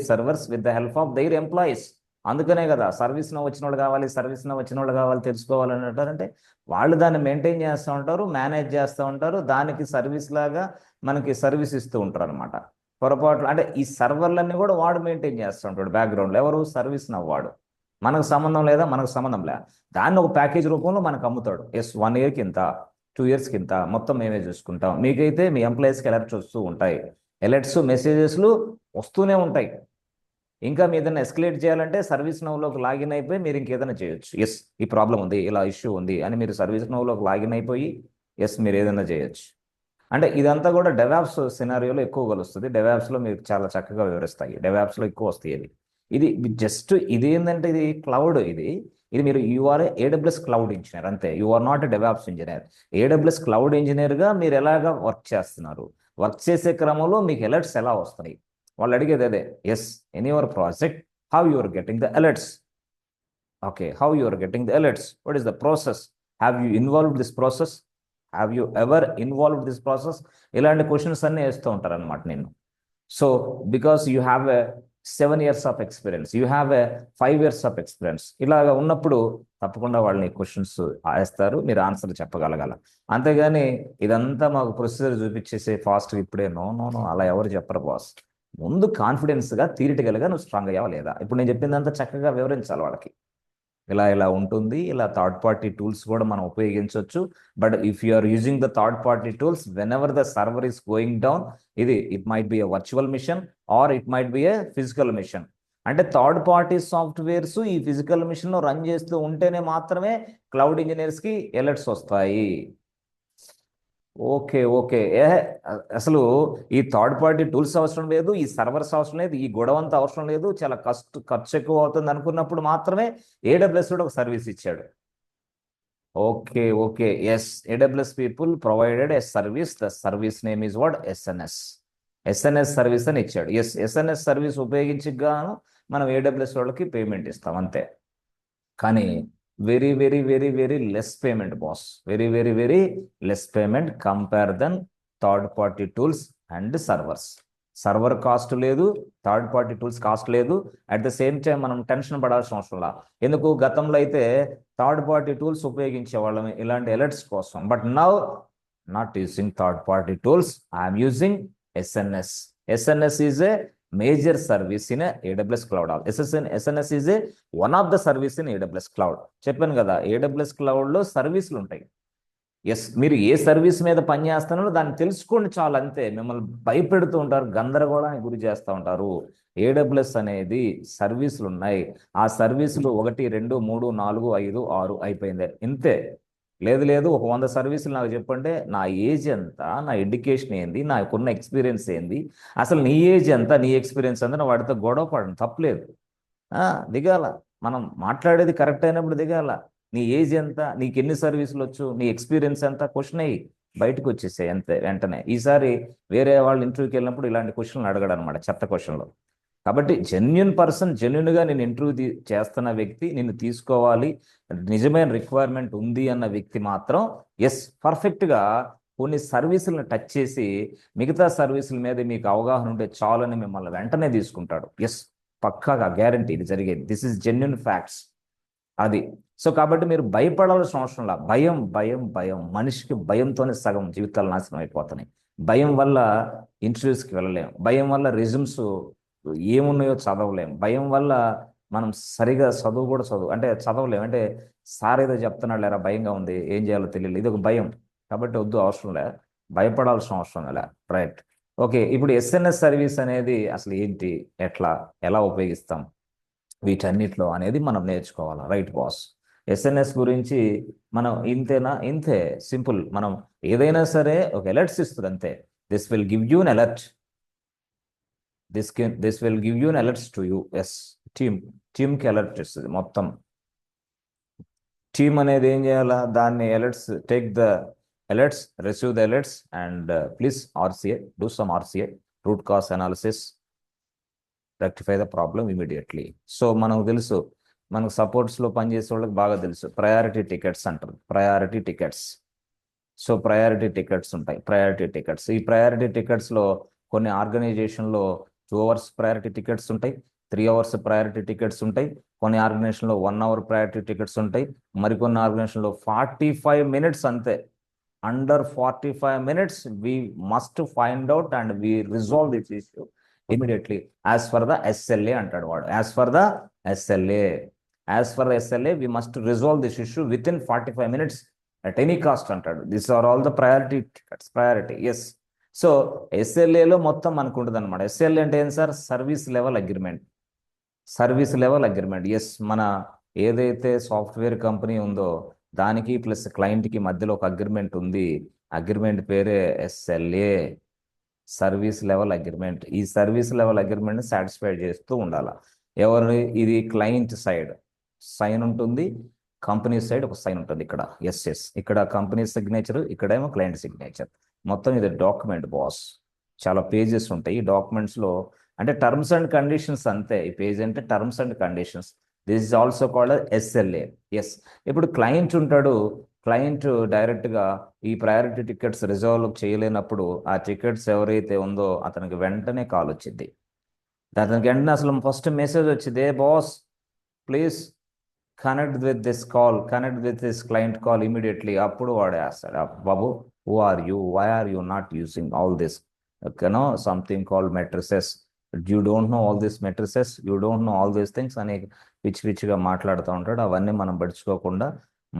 S1: servers with the help of their employees. అందుకనే కదా సర్వీస్ నౌ వచ్చిన వాళ్ళు కావాలి తెలుసుకోవాలని అంటారంటే, వాళ్ళు దాన్ని మెయింటైన్ చేస్తూ ఉంటారు, మేనేజ్ చేస్తూ ఉంటారు, దానికి సర్వీస్ లాగా మనకి సర్వీస్ ఇస్తూ ఉంటారు అనమాట. పొరపాట్లు అంటే ఈ సర్వర్లన్నీ కూడా వాడు మెయింటైన్ చేస్తూ ఉంటాడు బ్యాక్గ్రౌండ్లో. ఎవరు, సర్వీస్ నౌ వాడు. మనకు సంబంధం లేదా, మనకు సంబంధం లే, దాన్ని ఒక ప్యాకేజ్ రూపంలో మనకు అమ్ముతాడు. ఎస్ 1 ఇయర్కి ఇంత, 2 ఇయర్స్కి ఇంత, మొత్తం మేమే చూసుకుంటాం. మీకైతే మీ ఎంప్లాయీస్కి అలర్ట్స్ వస్తూ ఉంటాయి, అలర్ట్స్ మెసేజెస్లు వస్తూనే ఉంటాయి. ఇంకా మీ ఏదైనా ఎస్కలేట్ చేయాలంటే సర్వీస్ నౌలోకి లాగిన్ అయిపోయి మీరు ఇంకేదైనా చేయొచ్చు. ఎస్ ఈ ప్రాబ్లం ఉంది, ఇలా ఇష్యూ ఉంది అని మీరు సర్వీస్ నౌలోకి లాగిన్ అయిపోయి ఎస్ మీరు ఏదైనా చేయొచ్చు. అంటే ఇదంతా కూడా డెవాప్స్ సినారియోలో ఎక్కువ కలుస్తుంది. డెవాప్స్లో మీరు చాలా చక్కగా వివరిస్తాయి, డెవాప్స్లో ఎక్కువ వస్తాయి. ఇది జస్ట్ ఇది ఏంటంటే ఇది క్లౌడ్, ఇది ఇది మీరు యూఆర్ ఏడబ్ల్యూఎస్ క్లౌడ్ ఇంజనీర్ అంతే, you are not a DevOps engineer. AWS cloud ఇంజనీర్గా మీరు ఎలాగా వర్క్ చేస్తున్నారు, వర్క్ చేసే క్రమంలో మీకు అలర్ట్స్ ఎలా వస్తాయి, వాళ్ళు అడిగేది అదే. Yes in your project how you are getting the alerts, okay how you are getting the alerts, what is the process, have you involved this process, have you ever involved this process, ఇలాంటి questions అన్నీ వేస్తూ ఉంటారు అనమాట నేను. So because you have a 7 years of experience, you have a 5 years of experience, ఇలాగ ఉన్నప్పుడు తప్పకుండా వాళ్ళని క్వశ్చన్స్ వేస్తారు, మీరు ఆన్సర్ చెప్పగలగాల. అంతేగాని ఇదంతా మాకు ప్రొసీజర్ చూపించేసి ఫాస్ట్గా ఇప్పుడే నో నో నో అలా ఎవరు చెప్పరు బాస్. ముందు కాన్ఫిడెన్స్గా థియరిటికల్గా నువ్వు స్ట్రాంగ్ అయ్యావా లేదా, ఇప్పుడు నేను చెప్పిందంతా చక్కగా వివరించాలి వాళ్ళకి. ఇలా ఇలా ఉంటుంది, ఇలా థర్డ్ పార్టీ టూల్స్ కూడా మనం ఉపయోగించవచ్చు. But if you are using the third party tools whenever the server is going down, it might be a virtual machine or it might be a physical machine. అంటే third party softwares ఈ physical మిషన్లో run చేస్తూ ఉంటేనే మాత్రమే cloud ఇంజనీర్స్కి alerts వస్తాయి. Okay okay అసలు ఈ థర్డ్ పార్టీ టూల్స్ అవసరం లేదు, ఈ సర్వర్స్ అవసరం లేదు, ఈ గొడవంతా అవసరం లేదు, చాలా ఖర్చు ఎక్కువ అవుతుంది అనుకున్నప్పుడు మాత్రమే ఏడబ్ల్యూఎస్ కూడా ఒక సర్వీస్ ఇచ్చాడు. Okay okay yes AWS people provided a service, the service name is what SNS, SNS service అని ఇచ్చాడు. ఎస్ ఎస్ఎన్ఎస్ సర్వీస్ ఉపయోగించి గాను మనం ఏడబ్ల్యూఎస్ వాళ్ళకి పేమెంట్ ఇస్తాం అంతే. కానీ very very very very less payment boss, very very very less payment compare then third party tools and servers. Server cost లేదు, థర్డ్ పార్టీ టూల్స్ కాస్ట్ లేదు. అట్ ద సేమ్ టైం మనం tension పడాల్సిన అవసరం లా. ఎందుకు గతంలో అయితే థర్డ్ పార్టీ టూల్స్ ఉపయోగించే వాళ్ళం ఇలాంటి అలర్ట్స్ కోసం, but now not using third party tools, I'm using SNS. SNS is a major service in AWS cloud. SNS is a one of the service in AWS cloud. చెప్పాను కదా, AWS క్లౌడ్లో సర్వీసులు ఉంటాయి. Yes మీరు ఏ service మీద పనిచేస్తున్నారో దాన్ని తెలుసుకోండి చాలు అంతే. మిమ్మల్ని భయపెడుతూ ఉంటారు, గందరగోళానికి గురి చేస్తూ ఉంటారు. ఏడబ్ల్యూఎస్ అనేది సర్వీసులు ఉన్నాయి, ఆ సర్వీసులు 1 2 3 4 5 6 అయిపోయింది ఇంతే. లేదు లేదు ఒక 100 సర్వీసులు నాకు చెప్పంటే నా ఏజ్ ఎంత, నా ఎడ్యుకేషన్ ఏంది, నాకున్న ఎక్స్పీరియన్స్ ఏంది, అసలు నీ ఏజ్ ఎంత, నీ ఎక్స్పీరియన్స్ ఎంత, వాడితో గొడవ పడడం తప్పలేదు. దిగాల, మనం మాట్లాడేది కరెక్ట్ అయినప్పుడు దిగాల. నీ ఏజ్ ఎంత, నీకు ఎన్ని సర్వీసులు వచ్చు, నీ ఎక్స్పీరియన్స్ ఎంత, క్వశ్చన్ అయ్యి బయటకు వచ్చేసాయి అంతే వెంటనే. ఈసారి వేరే వాళ్ళు ఇంటర్వ్యూకి వెళ్ళినప్పుడు ఇలాంటి క్వశ్చన్లు అడగడం అనమాట, చెత్త క్వశ్చన్లు. కాబట్టి జెన్యున్ పర్సన్, జెన్యున్గా నేను ఇంటర్వ్యూ చేస్తున్న వ్యక్తి నిన్ను తీసుకోవాలి, నిజమైన రిక్వైర్మెంట్ ఉంది అన్న వ్యక్తి మాత్రం ఎస్ పర్ఫెక్ట్గా కొన్ని సర్వీసులను టచ్ చేసి మిగతా సర్వీసుల మీద మీకు అవగాహన ఉంటే చాలని మిమ్మల్ని వెంటనే తీసుకుంటాడు. ఎస్ పక్కాగా గ్యారంటీ ఇది జరిగేది, దిస్ ఇస్ జెన్యున్ ఫ్యాక్ట్స్ అది. సో కాబట్టి మీరు భయపడాల్సిన అవసరం లేదు. భయం భయం భయం, మనిషికి భయంతోనే సగం జీవితాలు నాశనం అయిపోతున్నాయి. భయం వల్ల ఇంటర్వ్యూస్కి వెళ్ళలేం, భయం వల్ల రెజ్యూమ్స్ ఏమున్నాయో చదవలేం, భయం వల్ల మనం సరిగా చదువు కూడా అంటే చదవలేం. అంటే సార్ ఏదో చెప్తున్నాడు లేరా, భయంగా ఉంది, ఏం చేయాలో తెలియదు, ఇది ఒక భయం. కాబట్టి వద్దు, అవసరం లే, భయపడాల్సిన అవసరం లే. Right, okay. ఇప్పుడు ఎస్ఎన్ఎస్ సర్వీస్ అనేది అసలు ఏంటి, ఎలా ఉపయోగిస్తాం వీటన్నిటిలో అనేది మనం నేర్చుకోవాలి. రైట్ బాస్, ఎస్ఎన్ఎస్ గురించి మనం ఇంతేనా, ఇంతే సింపుల్. మనం ఏదైనా సరే ఒక అలర్ట్స్ ఇస్తుంది అంతే. This will give you an alert, this will give you an alerts to you. Yes టీమ్కి అలర్ట్ ఇస్తుంది మొత్తం. టీమ్ అనేది ఏం చేయాలా, దాన్ని alerts, take the alerts, receive the alerts and please RCA, do some RCA, root cause analysis, rectify the problem immediately. So మనకు తెలుసు, మనకు సపోర్ట్స్లో పనిచేసే వాళ్ళకి బాగా తెలుసు, ప్రయారిటీ టికెట్స్ అంటారు, priority tickets. So priority tickets ఉంటాయి, ప్రయారిటీ టికెట్స్. ఈ ప్రయారిటీ టికెట్స్లో కొన్ని ఆర్గనైజేషన్లో 2 hours ప్రయారిటీ టికెట్స్ ఉంటాయి, 3 hours ప్రయారిటీ టికెట్స్ ఉంటాయి, కొన్ని ఆర్గనైజేషన్లో 1 hour ప్రయారిటీ టికెట్స్ ఉంటాయి, మరికొన్ని ఆర్గనైజేషన్లో 45 minutes అంతే. Under 45 minutes we must find out and we resolve this issue immediately as per the SLA అంటాడు వాడు, as per the SLA. As for SLA we must resolve this issue within 45 minutes at any cost అంటాడు. This are all the priorities. So ఎస్ఎల్ఏలో మొత్తం మనకు ఉంటుంది అనమాట. SLA అంటే ఏం sir? Service level agreement. Service level agreement yes. మన ఏదైతే సాఫ్ట్వేర్ కంపెనీ ఉందో దానికి ప్లస్ క్లయింట్కి మధ్యలో ఒక అగ్రిమెంట్ ఉంది. అగ్రిమెంట్ పేరే ఎస్ఎల్ఏ, సర్వీస్ లెవెల్ అగ్రిమెంట్. ఈ సర్వీస్ లెవెల్ అగ్రిమెంట్ సాటిస్ఫై చేస్తూ ఉండాలి. ఎవరు? ఇది క్లయింట్ సైడ్ సైన్ ఉంటుంది, కంపెనీ సైడ్ ఒక సైన్ ఉంటుంది. ఇక్కడ ఎస్ఎస్, ఇక్కడ కంపెనీ సిగ్నేచర్, ఇక్కడేమో క్లయింట్ సిగ్నేచర్. మొత్తం ఇది డాక్యుమెంట్ బాస్. చాలా పేజెస్ ఉంటాయి ఈ డాక్యుమెంట్స్లో. అంటే టర్మ్స్ అండ్ కండిషన్స్ అంతే. ఈ పేజ్ అంటే terms and conditions. This is also called SLA yes. ఇప్పుడు క్లయింట్ ఉంటాడు. క్లయింట్ డైరెక్ట్గా ఈ ప్రయారిటీ టికెట్స్ రిజర్వ్ చేయలేనప్పుడు ఆ టికెట్స్ ఎవరైతే ఉందో అతనికి వెంటనే కాల్ వచ్చింది. అతనికి వెంటనే అసలు ఫస్ట్ మెసేజ్ వచ్చింది, ఏ boss please connect with this call, connect with this client call immediately. అప్పుడు వాడు వేస్తాడు, బాబు who are you, why are you not using all this something called matrices, you don't know all this matrices, you don't know all these things అని పిచ్చి పిచ్చిగా మాట్లాడుతూ ఉంటాడు. అవన్నీ మనం పడుచుకోకుండా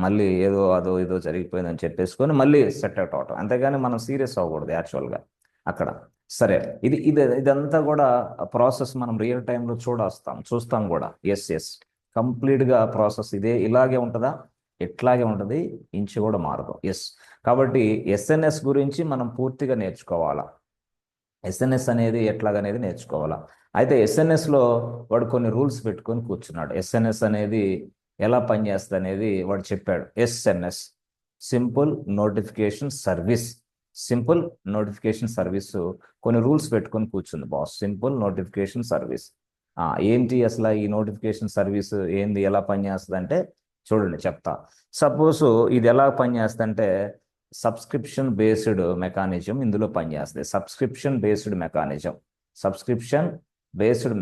S1: మళ్ళీ ఏదో అదో ఏదో జరిగిపోయిందని చెప్పేసుకొని మళ్ళీ సెట్ అవుట్ అవటం. అంతేగాని మనం సీరియస్ అవ్వకూడదు యాక్చువల్గా అక్కడ. సరే, ఇదంతా కూడా ప్రాసెస్ మనం రియల్ టైంలో చూస్తాం కూడా. ఎస్ కంప్లీట్గా ప్రాసెస్ ఇలాగే ఉంటుందా? ఎట్లాగే ఉంటుంది, ఇంచు కూడా మారదు. ఎస్. కాబట్టి ఎస్ఎన్ఎస్ గురించి మనం పూర్తిగా నేర్చుకోవాలా. ఎస్ఎన్ఎస్ అనేది ఎట్లాగనేది నేర్చుకోవాలా. అయితే ఎస్ఎన్ఎస్లో వాడు కొన్ని రూల్స్ పెట్టుకొని కూర్చున్నాడు. ఎస్ఎన్ఎస్ అనేది ఎలా పనిచేస్తుంది అనేది వాడు చెప్పాడు. SNS simple notification service. Simple notification service కొన్ని రూల్స్ పెట్టుకొని కూర్చుంది బాస్. సింపుల్ నోటిఫికేషన్ సర్వీస్ ఏంటి అసలు? ఈ నోటిఫికేషన్ సర్వీస్ ఏంది, ఎలా పనిచేస్తుంది అంటే చూడండి చెప్తా. సపోజ్ ఇది ఎలా పనిచేస్తుంది అంటే సబ్స్క్రిప్షన్ బేస్డ్ మెకానిజం ఇందులో పనిచేస్తుంది. సబ్స్క్రిప్షన్ బేస్డ్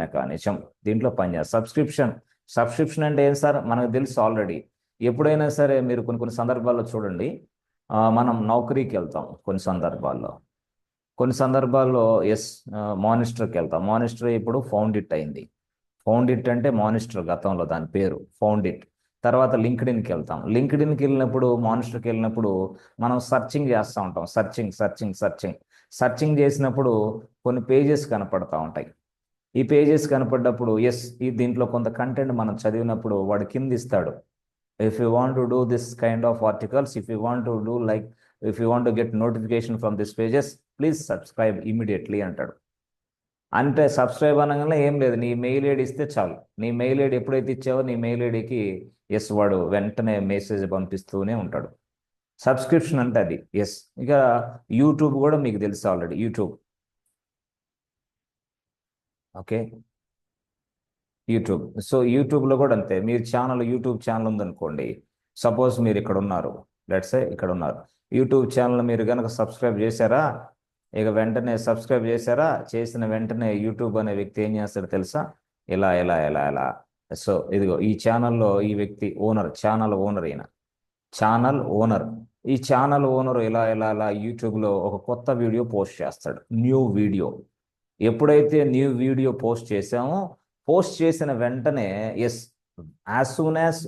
S1: మెకానిజం దీంట్లో పనిచేస్తుంది. సబ్స్క్రిప్షన్ అంటే ఏం సార్? మనకు తెలుసు ఆల్రెడీ. ఎప్పుడైనా సరే మీరు కొన్ని సందర్భాల్లో చూడండి, మనం నౌకరీకి వెళ్తాం. కొన్ని సందర్భాల్లో మానిస్టర్కి వెళ్తాం. మానిస్టర్ ఇప్పుడు ఫౌండిట్ అయింది. ఫౌండిట్ అంటే మానిస్టర్ గతంలో దాని పేరు ఫౌండిట్. తర్వాత లింక్డ్ఇన్కి వెళ్తాం. లింక్డ్ఇన్కి వెళ్ళినప్పుడు, మానిస్టర్కి వెళ్ళినప్పుడు మనం సర్చింగ్ చేస్తూ ఉంటాం. సర్చింగ్ చేసినప్పుడు కొన్ని పేజెస్ కనపడతా ఉంటాయి. ఈ పేజెస్ కనపడ్డప్పుడు ఈ దీంట్లో కొంత కంటెంట్ మనం చదివినప్పుడు వాడు కింద ఇస్తాడు. If you want to do this kind of articles, if you want to get notification from this pages, please subscribe immediately అంటాడు. అంటే సబ్స్క్రైబ్ అనగానే ఏం లేదు, నీ మెయిల్ ఐడి ఇస్తే చాలు. నీ మెయిల్ ఐడి ఎప్పుడైతే ఇచ్చావో నీ మెయిల్ ఐడికి వాడు వెంటనే మెసేజ్ పంపిస్తూనే ఉంటాడు. సబ్స్క్రిప్షన్ అంటే అది. ఇక యూట్యూబ్ కూడా మీకు తెలుసు ఆల్రెడీ. ఓకే, సో యూట్యూబ్లో కూడా అంతే. మీరు యూట్యూబ్ ఛానల్ ఉందనుకోండి. సపోజ్ మీరు ఇక్కడ ఉన్నారు, లెట్స్ సే ఇక్కడ ఉన్నారు. యూట్యూబ్ ఛానల్ మీరు కనుక సబ్స్క్రైబ్ చేశారా, ఇక వెంటనే సబ్స్క్రైబ్ చేసిన వెంటనే యూట్యూబ్ అనే వ్యక్తి ఏం చేస్తాడు తెలుసా? ఇలా. సో ఇదిగో ఈ ఛానల్లో ఈ వ్యక్తి ఛానల్ ఓనర్ ఈ ఛానల్ ఓనర్ ఇలా యూట్యూబ్లో ఒక కొత్త వీడియో పోస్ట్ చేస్తాడు. New video. ఎప్పుడైతే న్యూ వీడియో పోస్ట్ చేసిన వెంటనే as soon as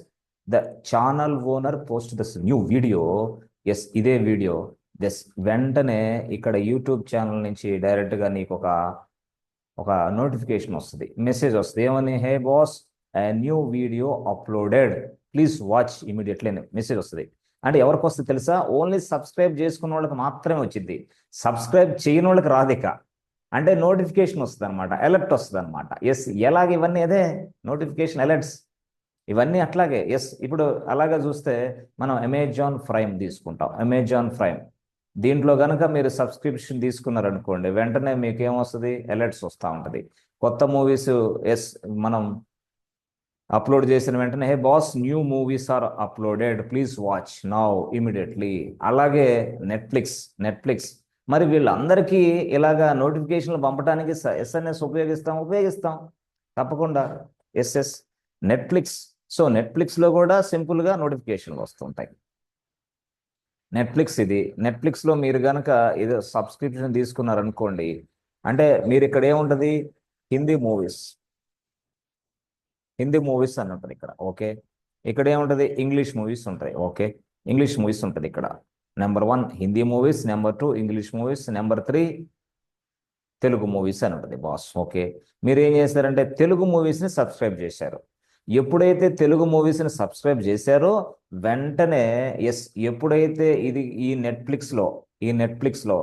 S1: the channel owner post this new video, ఇదే వీడియో వెంటనే ఇక్కడ యూట్యూబ్ ఛానల్ నుంచి డైరెక్ట్గా నీకు ఒక నోటిఫికేషన్ వస్తుంది, మెసేజ్ వస్తుంది. ఏమని? హే boss, new video uploaded, please watch immediately అని మెసేజ్ వస్తుంది. అంటే ఎవరికి వస్తుంది తెలుసా? ఓన్లీ సబ్స్క్రైబ్ చేసుకున్న వాళ్ళకి మాత్రమే వచ్చింది. సబ్స్క్రైబ్ చేయని వాళ్ళకి రాదిక. అంటే నోటిఫికేషన్ వస్తుంది అనమాట, అలర్ట్ వస్తుంది అనమాట. ఎలాగ ఇవన్నీ అదే నోటిఫికేషన్ అలర్ట్స్ ఇవన్నీ అట్లాగే. ఇప్పుడు అలాగా చూస్తే మనం అమెజాన్ ప్రైమ్ తీసుకుంటాం. అమెజాన్ ప్రైమ్ దీంట్లో కనుక మీరు సబ్స్క్రిప్షన్ తీసుకున్నారనుకోండి, వెంటనే మీకు ఏమొస్తుంది? అలర్ట్స్ వస్తూ ఉంటుంది. కొత్త మూవీస్ మనం అప్లోడ్ చేసిన వెంటనే, hey boss, new movies are uploaded, please watch now immediately. అలాగే నెట్ఫ్లిక్స్ మరి వీళ్ళందరికీ ఇలాగా నోటిఫికేషన్లు పంపడానికి ఎస్ఎన్ఎస్ ఉపయోగిస్తాం తప్పకుండా. నెట్ఫ్లిక్స్. సో నెట్ఫ్లిక్స్లో కూడా సింపుల్గా నోటిఫికేషన్లు వస్తుంటాయి. నెట్ఫ్లిక్స్లో మీరు కనుక ఏదో సబ్స్క్రిప్షన్ తీసుకున్నారనుకోండి, అంటే మీరు ఇక్కడ ఏముంటుంది? హిందీ మూవీస్, హిందీ మూవీస్ అని ఉంటుంది ఇక్కడ. ఓకే, ఇక్కడ ఏముంటుంది, ఇంగ్లీష్ మూవీస్ ఉంటాయి. ఓకే, ఇంగ్లీష్ మూవీస్ ఉంటుంది ఇక్కడ. Number 1 Hindi movies, number 2 English movies, number 3 Telugu movies అని ఉంటుంది బాస్. ఓకే, మీరు ఏం చేశారంటే తెలుగు మూవీస్ని సబ్స్క్రైబ్ చేశారు. ఎప్పుడైతే తెలుగు మూవీస్ని సబ్స్క్రైబ్ చేశారో వెంటనే ఎప్పుడైతే ఇది ఈ నెట్ఫ్లిక్స్లో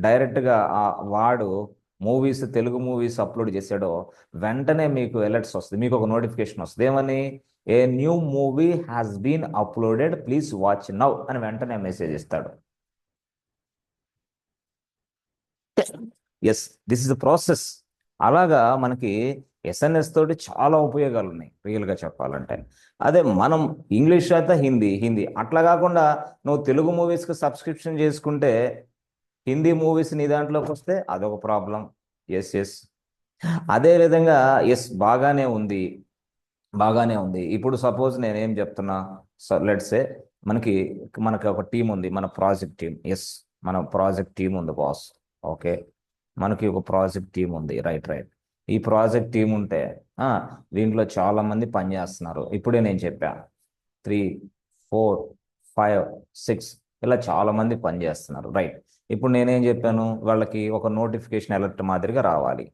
S1: డైరెక్ట్గా వాడు తెలుగు మూవీస్ అప్లోడ్ చేశాడో వెంటనే మీకు అలర్ట్స్ వస్తుంది, మీకు ఒక నోటిఫికేషన్ వస్తుంది. ఏమని, a new movie has been uploaded, please watch now అని వెంటనే మెసేజ్ ఇస్తాడు. This is the process. అలాగా మనకి ఎస్ఎన్ఎస్ తోటి చాలా ఉపయోగాలు ఉన్నాయి రియల్గా చెప్పాలంటే. అదే మనం ఇంగ్లీష్ అయితే హిందీ అట్లా కాకుండా నువ్వు తెలుగు మూవీస్కి సబ్స్క్రిప్షన్ చేసుకుంటే హిందీ మూవీస్ నీ దాంట్లోకి వస్తే అదొక ప్రాబ్లం. ఎస్ అదే విధంగా బాగానే ఉంది. ఇప్పుడు సపోజ్ నేనేం చెప్తున్నా, లెట్స్ సే మనకి ఒక టీం ఉంది, మన ప్రాజెక్ట్ టీం. మన ప్రాజెక్ట్ టీం ఉంది బాస్. ఓకే, మనకి ఒక ప్రాజెక్ట్ టీం ఉంది. రైట్. ఈ ప్రాజెక్ట్ టీం ఉంటే దీంట్లో చాలా మంది పనిచేస్తున్నారు. ఇప్పుడే నేను చెప్పా 3, 4, 5, 6 ఇలా చాలా మంది పనిచేస్తున్నారు. రైట్. ఇప్పుడు నేనేం చెప్పాను, వాళ్ళకి ఒక నోటిఫికేషన్ అలర్ట్ మాదిరిగా రావాలి.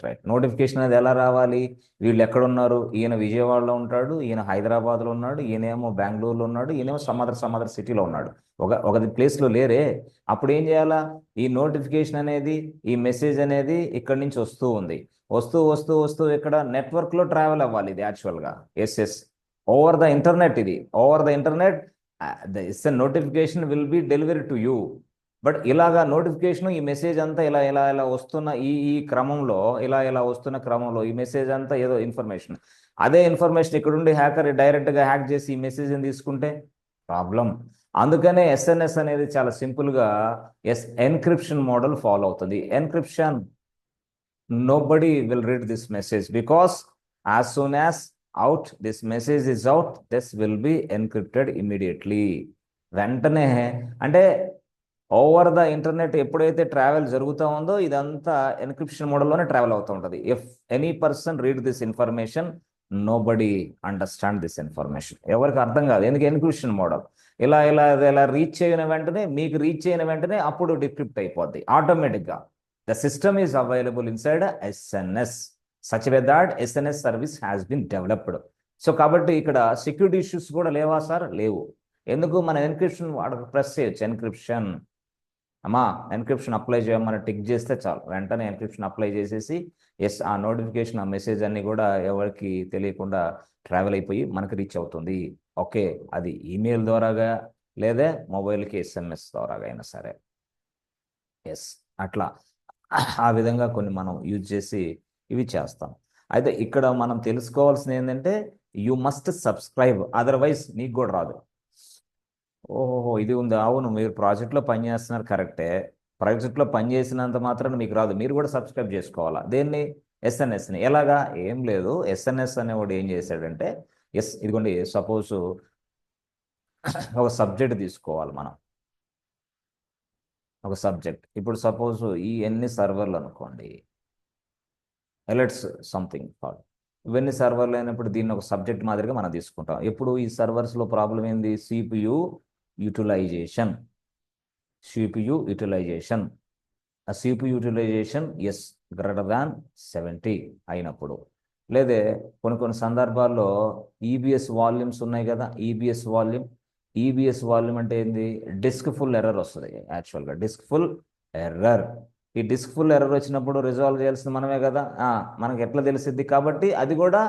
S1: రైట్. నోటిఫికేషన్ అనేది ఎలా రావాలి, వీళ్ళు ఎక్కడున్నారు, ఈయన విజయవాడలో ఉంటాడు, ఈయన హైదరాబాద్లో ఉన్నాడు, ఈయనేమో బెంగళూరులో ఉన్నాడు, ఈయనేమో సమ్ సిటీలో ఉన్నాడు, ఒక ప్లేస్లో లేరే. అప్పుడు ఏం చేయాలా, ఈ నోటిఫికేషన్ అనేది, ఈ మెసేజ్ అనేది ఇక్కడి నుంచి వస్తూ ఉంది. వస్తూ ఇక్కడ నెట్వర్క్లో ట్రావెల్ అవ్వాలి. ఇది యాక్చువల్గా over the internet. Notification will be delivery to you. But ఇలాగా నోటిఫికేషన్, ఈ మెసేజ్ అంతా ఇలా వస్తున్న ఈ క్రమంలో ఇలా వస్తున్న క్రమంలో ఈ మెసేజ్ అంతా ఏదో ఇన్ఫర్మేషన్, అదే ఇన్ఫర్మేషన్ ఇక్కడుండి హ్యాకర్ డైరెక్ట్గా హ్యాక్ చేసి ఈ మెసేజ్ని తీసుకుంటే ప్రాబ్లం. అందుకనే ఎస్ఎన్ఎస్ అనేది చాలా సింపుల్గా ఎన్క్రిప్షన్ మోడల్ ఫాలో అవుతుంది. Encryption, nobody will read this message because as soon as this message is out, this will be encrypted immediately. వెంటనే అంటే ఓవర్ ద ఇంటర్నెట్ ఎప్పుడైతే ట్రావెల్ జరుగుతూ ఉందో ఇదంతా ఎన్క్రిప్షన్ మోడల్లోనే ట్రావెల్ అవుతూ ఉంటుంది. If any person read this information, nobody understand this information. ఎవరికి అర్థం కాదు, ఎందుకు ఎన్క్రిప్షన్ మోడల్ ఇలా రీచ్ అయిన వెంటనే అప్పుడు డిక్రిప్ట్ అయిపోద్ది ఆటోమేటిక్గా. The system is available inside SNS such a way that SNS service has been developed. So కాబట్టి ఇక్కడ సెక్యూరిటీ ఇష్యూస్ కూడా లేవా సార్? లేవు. ఎందుకు, మన ఎన్క్రిప్షన్ ప్రెస్ చేయొచ్చు. ఎన్క్రిప్షన్ అప్లై చేయమని టిక్ చేస్తే చాలు, వెంటనే ఎన్క్రిప్షన్ అప్లై చేసేసి ఆ నోటిఫికేషన్, ఆ మెసేజ్ అన్ని కూడా ఎవరికి తెలియకుండా ట్రావెల్ అయిపోయి మనకి రీచ్ అవుతుంది. ఓకే, అది ఈమెయిల్ ద్వారాగా లేదా మొబైల్కి SMS ద్వారాగా అయినా సరే. అట్లా ఆ విధంగా కొన్ని మనం యూజ్ చేసి ఇవి చేస్తాం. అయితే ఇక్కడ మనం తెలుసుకోవాల్సింది ఏంటంటే, యు మస్ట్ సబ్స్క్రైబ్, అదర్వైజ్ నీకు కూడా రాదు. ఓహో ఇది ఉంది, అవును మీరు ప్రాజెక్ట్లో పనిచేస్తున్నారు, కరెక్టే. ప్రాజెక్ట్లో పనిచేసినంత మాత్రాన మీకు రాదు, మీరు కూడా సబ్స్క్రైబ్ చేసుకోవాలా. దేన్ని? ఎస్ఎన్ఎస్ని. ఎలాగా? ఏం లేదు, ఎస్ఎన్ఎస్ అనేవాడు ఏం చేశాడంటే, ఇదిగోండి సపోజ్ ఒక సబ్జెక్ట్ తీసుకోవాలి మనం, ఒక సబ్జెక్ట్. ఇప్పుడు సపోజ్ ఈ ఎన్ని సర్వర్లు అనుకోండి, ఎలర్ట్స్ సంథింగ్ కాల్, ఇవన్నీ సర్వర్లు అయినప్పుడు దీన్ని ఒక సబ్జెక్ట్ మాదిరిగా మనం తీసుకుంటాం. ఎప్పుడు ఈ సర్వర్స్లో ప్రాబ్లం ఏంది? CPU utilization. ఆ CPU యూటిలైజేషన్ గ్రేటర్ దాన్ 70 అయినప్పుడు, లేదా కొన్ని సందర్భాల్లో EBS వాల్యూమ్స్ ఉన్నాయి కదా, ఈబిఎస్ వాల్యూమ్ అంటే ఏంది? డిస్క్ ఫుల్ ఎర్రర్ వస్తుంది. యాక్చువల్గా డిస్క్ ఫుల్ ఎర్రర్. ఈ డిస్క్ ఫుల్ ఎర్రర్ వచ్చినప్పుడు రిజాల్వ్ చేయాల్సింది మనమే కదా, మనకి ఎట్లా తెలిసిద్ది? కాబట్టి అది కూడా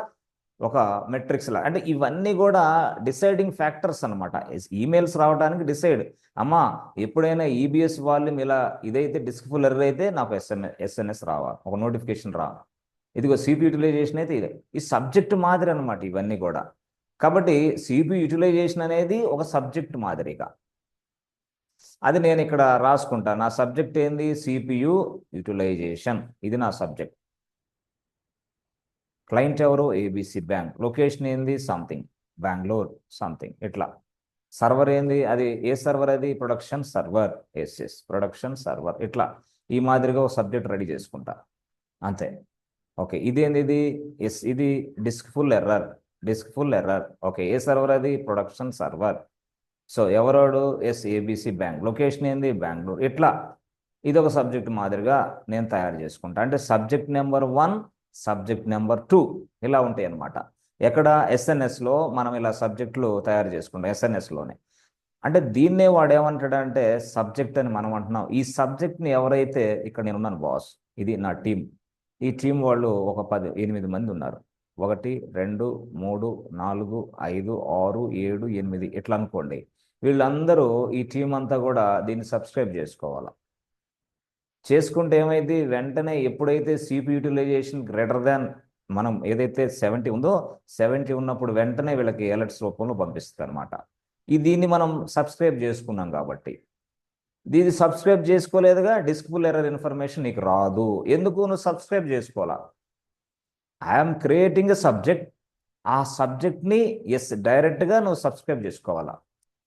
S1: ఒక మెట్రిక్స్ లా, అంటే ఇవన్నీ కూడా డిసైడింగ్ ఫ్యాక్టర్స్ అనమాట. ఈమెయిల్స్ రావడానికి డిసైడ్, ఎప్పుడైనా EBS వాల్యూమ్ ఇదైతే డిస్క్ ఫుల్ ఎర్రర్ అయితే నాకు ఎస్ఎన్ఎస్ రావాలి, ఒక నోటిఫికేషన్ రావాలి. ఇదిగో CPU యూటిలైజేషన్ అయితే ఇదే, ఈ సబ్జెక్ట్ మాదిరి అనమాట ఇవన్నీ కూడా. కాబట్టి CPU యూటిలైజేషన్ అనేది ఒక సబ్జెక్ట్ మాదిరిగా, అది నేను ఇక్కడ రాసుకుంటా. నా సబ్జెక్ట్ ఏంది? CPU utilization. ఇది నా సబ్జెక్ట్. క్లయింట్ ఎవరు? ABC bank. లొకేషన్ ఏంది? Something Bengaluru something. ఇట్లా సర్వర్ ఏంది? అది ఏ సర్వర్? అది ప్రొడక్షన్ సర్వర్. Production server. ఇట్లా ఈ మాదిరిగా ఒక సబ్జెక్ట్ రెడీ చేసుకుంటా, అంతే. ఓకే, ఇది ఎస్, ఇది డిస్క్ ఫుల్ ఎర్రర్. ఓకే, ఏ సర్వర్ అది? Production server. సో ఎవరోడు? Yes, ABC bank. లొకేషన్ ఏంది? బెంగళూరు. ఇట్లా ఇది ఒక సబ్జెక్ట్ మాదిరిగా నేను తయారు చేసుకుంటా. అంటే సబ్జెక్ట్ నెంబర్ 1, సబ్జెక్ట్ నెంబర్ 2 ఇలా ఉంటాయి అన్నమాట. ఎక్కడ? ఎస్ఎన్ఎస్లో మనం ఇలా సబ్జెక్టులు తయారు చేసుకుంటాం, ఎస్ఎన్ఎస్లోనే. అంటే దీన్నే వాడు ఏమంటాడంటే సబ్జెక్ట్ అని మనం అంటున్నాం. ఈ సబ్జెక్ట్ని ఎవరైతే, ఇక్కడ నేను ఉన్నాను బాస్, ఇది నా టీం. ఈ టీం వాళ్ళు ఒక 8 మంది ఉన్నారు. 1, 2, 3, 4, 5, 6, 7, 8 ఇట్లా అనుకోండి. వీళ్ళందరూ ఈ టీం అంతా కూడా దీన్ని సబ్స్క్రైబ్ చేసుకోవాలి. చేసుకుంటే ఏమైంది? వెంటనే ఎప్పుడైతే సిపి యూటిలైజేషన్ గ్రేటర్ దాన్ మనం ఏదైతే 70 ఉందో, 70 ఉన్నప్పుడు వెంటనే వీళ్ళకి అలర్ట్స్ రూపంలో పంపిస్తుంది అనమాట. దీన్ని మనం సబ్స్క్రైబ్ చేసుకున్నాం కాబట్టి. దీన్ని సబ్స్క్రైబ్ చేసుకోలేదుగా, డిస్క్ఫుల్ ఎర్రర్ ఇన్ఫర్మేషన్ నీకు రాదు. ఎందుకు? నువ్వు సబ్స్క్రైబ్ చేసుకోవాలా. I'm creating a subject. ఆ సబ్జెక్ట్ని డైరెక్ట్గా నువ్వు సబ్స్క్రైబ్ చేసుకోవాలా.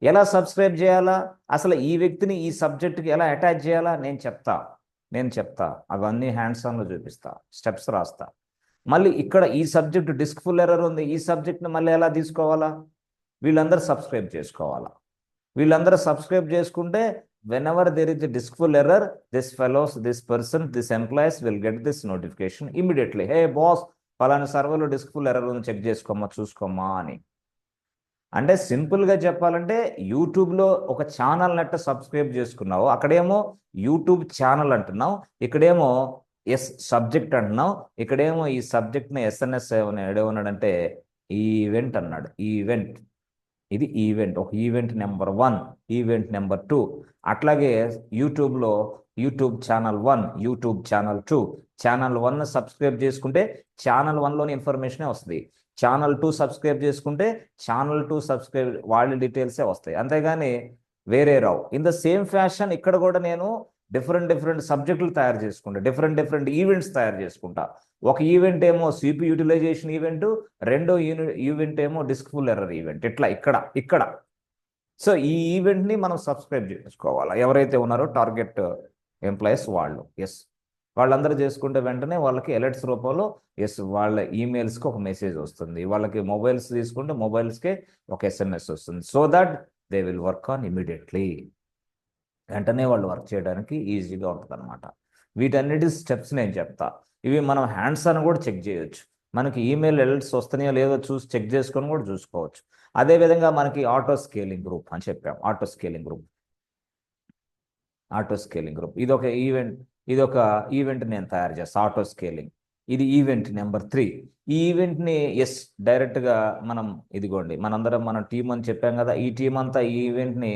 S1: ఎలా సబ్స్క్రైబ్ చేయాలా? అసలు ఈ వ్యక్తిని ఈ సబ్జెక్ట్కి ఎలా అటాచ్ చేయాలా నేను చెప్తా. అవన్నీ హ్యాండ్స్ ఆన్లో చూపిస్తా, స్టెప్స్ రాస్తా. మళ్ళీ ఇక్కడ ఈ సబ్జెక్ట్ డిస్క్ఫుల్ ఎర్రర్ ఉంది, ఈ సబ్జెక్ట్ని మళ్ళీ ఎలా తీసుకోవాలా? వీళ్ళందరూ సబ్స్క్రైబ్ చేసుకోవాలా. వీళ్ళందరూ సబ్స్క్రైబ్ చేసుకుంటే whenever there is a diskful error, this person, this employees will get this notification immediately. Hey boss, పలానా సర్వర్లో డిస్క్ఫుల్ ఎర్రర్ ఉంది, చెక్ చేసుకోమ్మా, చూసుకోమ్మా అని. అంటే సింపుల్గా చెప్పాలంటే యూట్యూబ్లో ఒక ఛానల్ నెట్ సబ్స్క్రైబ్ చేసుకున్నావు, అక్కడేమో యూట్యూబ్ ఛానల్ అంటున్నావు, ఇక్కడేమో సబ్జెక్ట్ అంటున్నావు. ఇక్కడేమో ఈ సబ్జెక్ట్ని ఎస్ఎన్ఎస్ ఏమన్నాడంటే ఈవెంట్ అన్నాడు. ఇది ఈవెంట్. ఒక ఈవెంట్ నెంబర్ 1, ఈవెంట్ నెంబర్ 2. అట్లాగే యూట్యూబ్లో YouTube channel 1, YouTube channel 2. Channel 1 subscribe చేసుకుంటే ఛానల్ 1లోని ఇన్ఫర్మేషనే వస్తుంది. ఛానల్ 2 సబ్స్క్రైబ్ చేసుకుంటే ఛానల్ 2 సబ్స్క్రైబ్ వాళ్ళ డీటెయిల్సే వస్తాయి, అంతేగాని వేరే రావు. ఇన్ ద సేమ్ ఫ్యాషన్ ఇక్కడ కూడా నేను డిఫరెంట్ సబ్జెక్టులు తయారు చేసుకుంటా, డిఫరెంట్ ఈవెంట్స్ తయారు చేసుకుంటా. ఒక ఈవెంట్ ఏమో సిపి యూటిలైజేషన్ ఈవెంట్, రెండో ఈవెంట్ ఏమో డిస్క్ఫుల్ ఎర్రర్ ఈవెంట్. ఇట్లా ఇక్కడ సో ఈ ఈవెంట్ని మనం సబ్స్క్రైబ్ చేసుకోవాలి. ఎవరైతే ఉన్నారో టార్గెట్ ఎంప్లాయీస్ వాళ్ళు, వాళ్ళందరూ చేసుకుంటే వెంటనే వాళ్ళకి అలర్ట్స్ రూపంలో వాళ్ళ ఈమెయిల్స్కి ఒక మెసేజ్ వస్తుంది. వాళ్ళకి మొబైల్స్ తీసుకుంటే మొబైల్స్కే ఒక ఎస్ఎంఎస్ వస్తుంది. So that they will work on immediately. వెంటనే వాళ్ళు వర్క్ చేయడానికి ఈజీగా ఉంటుంది అనమాట. వీటన్నిటి స్టెప్స్ నేను చెప్తా. ఇవి మనం హ్యాండ్స్ అని కూడా చెక్ చేయొచ్చు. మనకి ఈమెయిల్ అలర్ట్స్ వస్తున్నాయో లేదో చూసి చెక్ చేసుకొని కూడా చూసుకోవచ్చు. అదేవిధంగా మనకి ఆటో స్కేలింగ్ గ్రూప్ అని చెప్పాం. ఆటో స్కేలింగ్ గ్రూప్ ఇదొక ఈవెంట్ నేను తయారు చేస్తాను, ఆటో స్కేలింగ్. ఇది ఈవెంట్ నెంబర్ 3. ఈ ఈవెంట్ని డైరెక్ట్గా మనం ఇదిగోండి, మనందరం మన టీం అని చెప్పాం కదా, ఈ టీం అంతా ఈ ఈవెంట్ని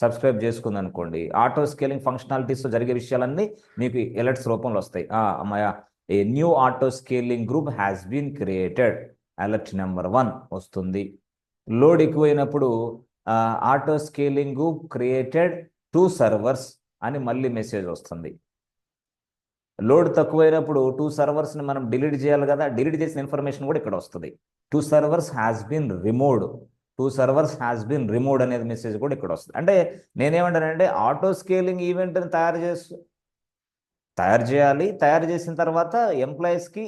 S1: సబ్స్క్రైబ్ చేసుకుంది అనుకోండి, ఆటో స్కేలింగ్ ఫంక్షనాలిటీస్తో జరిగే విషయాలన్నీ మీకు అలర్ట్స్ రూపంలో వస్తాయి. అమ్మాయ, a new auto scaling group has been created, alert number 1 వస్తుంది. లోడ్ ఎక్కువైనప్పుడు auto scaling group created 2 servers అని మళ్ళీ మెసేజ్ వస్తుంది. లోడ్ తక్కువైనప్పుడు 2 సర్వర్స్ని మనం డిలీట్ చేయాలి కదా, డిలీట్ చేసిన ఇన్ఫర్మేషన్ కూడా ఇక్కడ వస్తుంది. 2 సర్వర్స్ హ్యాస్ బీన్ రిమూవ్డ్ అనేది మెసేజ్ కూడా ఇక్కడ వస్తుంది. అంటే నేనేమంటానంటే ఆటో స్కేలింగ్ ఈవెంట్ని తయారు చేయాలి. తయారు చేసిన తర్వాత ఎంప్లాయీస్కి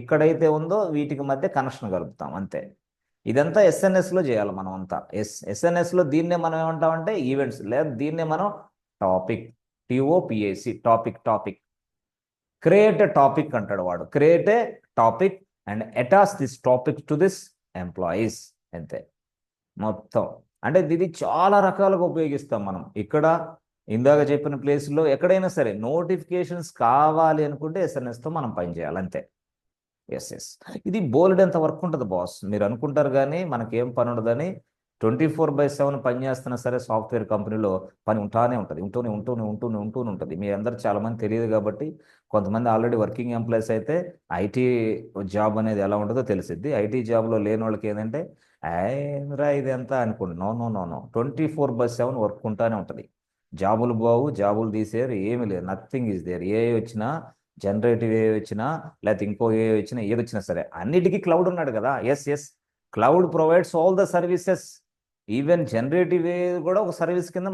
S1: ఎక్కడైతే ఉందో వీటికి మధ్య కనెక్షన్ కలుపుతాం, అంతే. ఇదంతా ఎస్ఎన్ఎస్లో చేయాలి మనం అంతా. ఎస్ఎన్ఎస్లో దీన్నే మనం ఏమంటామంటే ఈవెంట్స్, లేదా దీన్నే మనం topic, TOPIC, topic. Create a topic అంటాడు వాడు. Create a topic and attach this topic to this employees, అంతే మొత్తం. అంటే ఇది చాలా రకాలుగా ఉపయోగిస్తాం మనం. ఇక్కడ ఇందాక చెప్పిన ప్లేస్లో ఎక్కడైనా సరే నోటిఫికేషన్స్ కావాలి అనుకుంటే ఎస్ఎన్ఎస్తో మనం పనిచేయాలి, అంతే. ఇది బోల్డ్ ఎంత వర్క్ ఉంటుంది బాస్. మీరు అనుకుంటారు కానీ మనకేం పని ఉండదని. 24/7 పని చేస్తున్నా సరే సాఫ్ట్వేర్ కంపెనీలో పని ఉంటూనే ఉంటుంది. మీ అందరు చాలామంది తెలియదు కాబట్టి, కొంతమంది ఆల్రెడీ వర్కింగ్ ఎంప్లాయీస్ అయితే ఐటీ జాబ్ అనేది ఎలా ఉంటుందో తెలిసిద్ది. ఐటీ జాబ్లో లేని వాళ్ళకి ఏంటంటే రా ఇది ఎంత అనుకోండి. నో 24/7 వర్క్ ఉంటూనే ఉంటుంది. జాబులు బావు, జాబులు తీసేరు, ఏమి లేదు, నథింగ్ ఈజ్ దేర్. ఏ వచ్చినా, జనరేటివ్ ఏ వచ్చినా, లేకపోతే ఇంకో ఏ వచ్చినా, ఏది వచ్చినా సరే అన్నిటికీ క్లౌడ్ ఉన్నాడు కదా. Cloud provides all the services. Even generative A కూడా ఒక సర్వీస్ కింద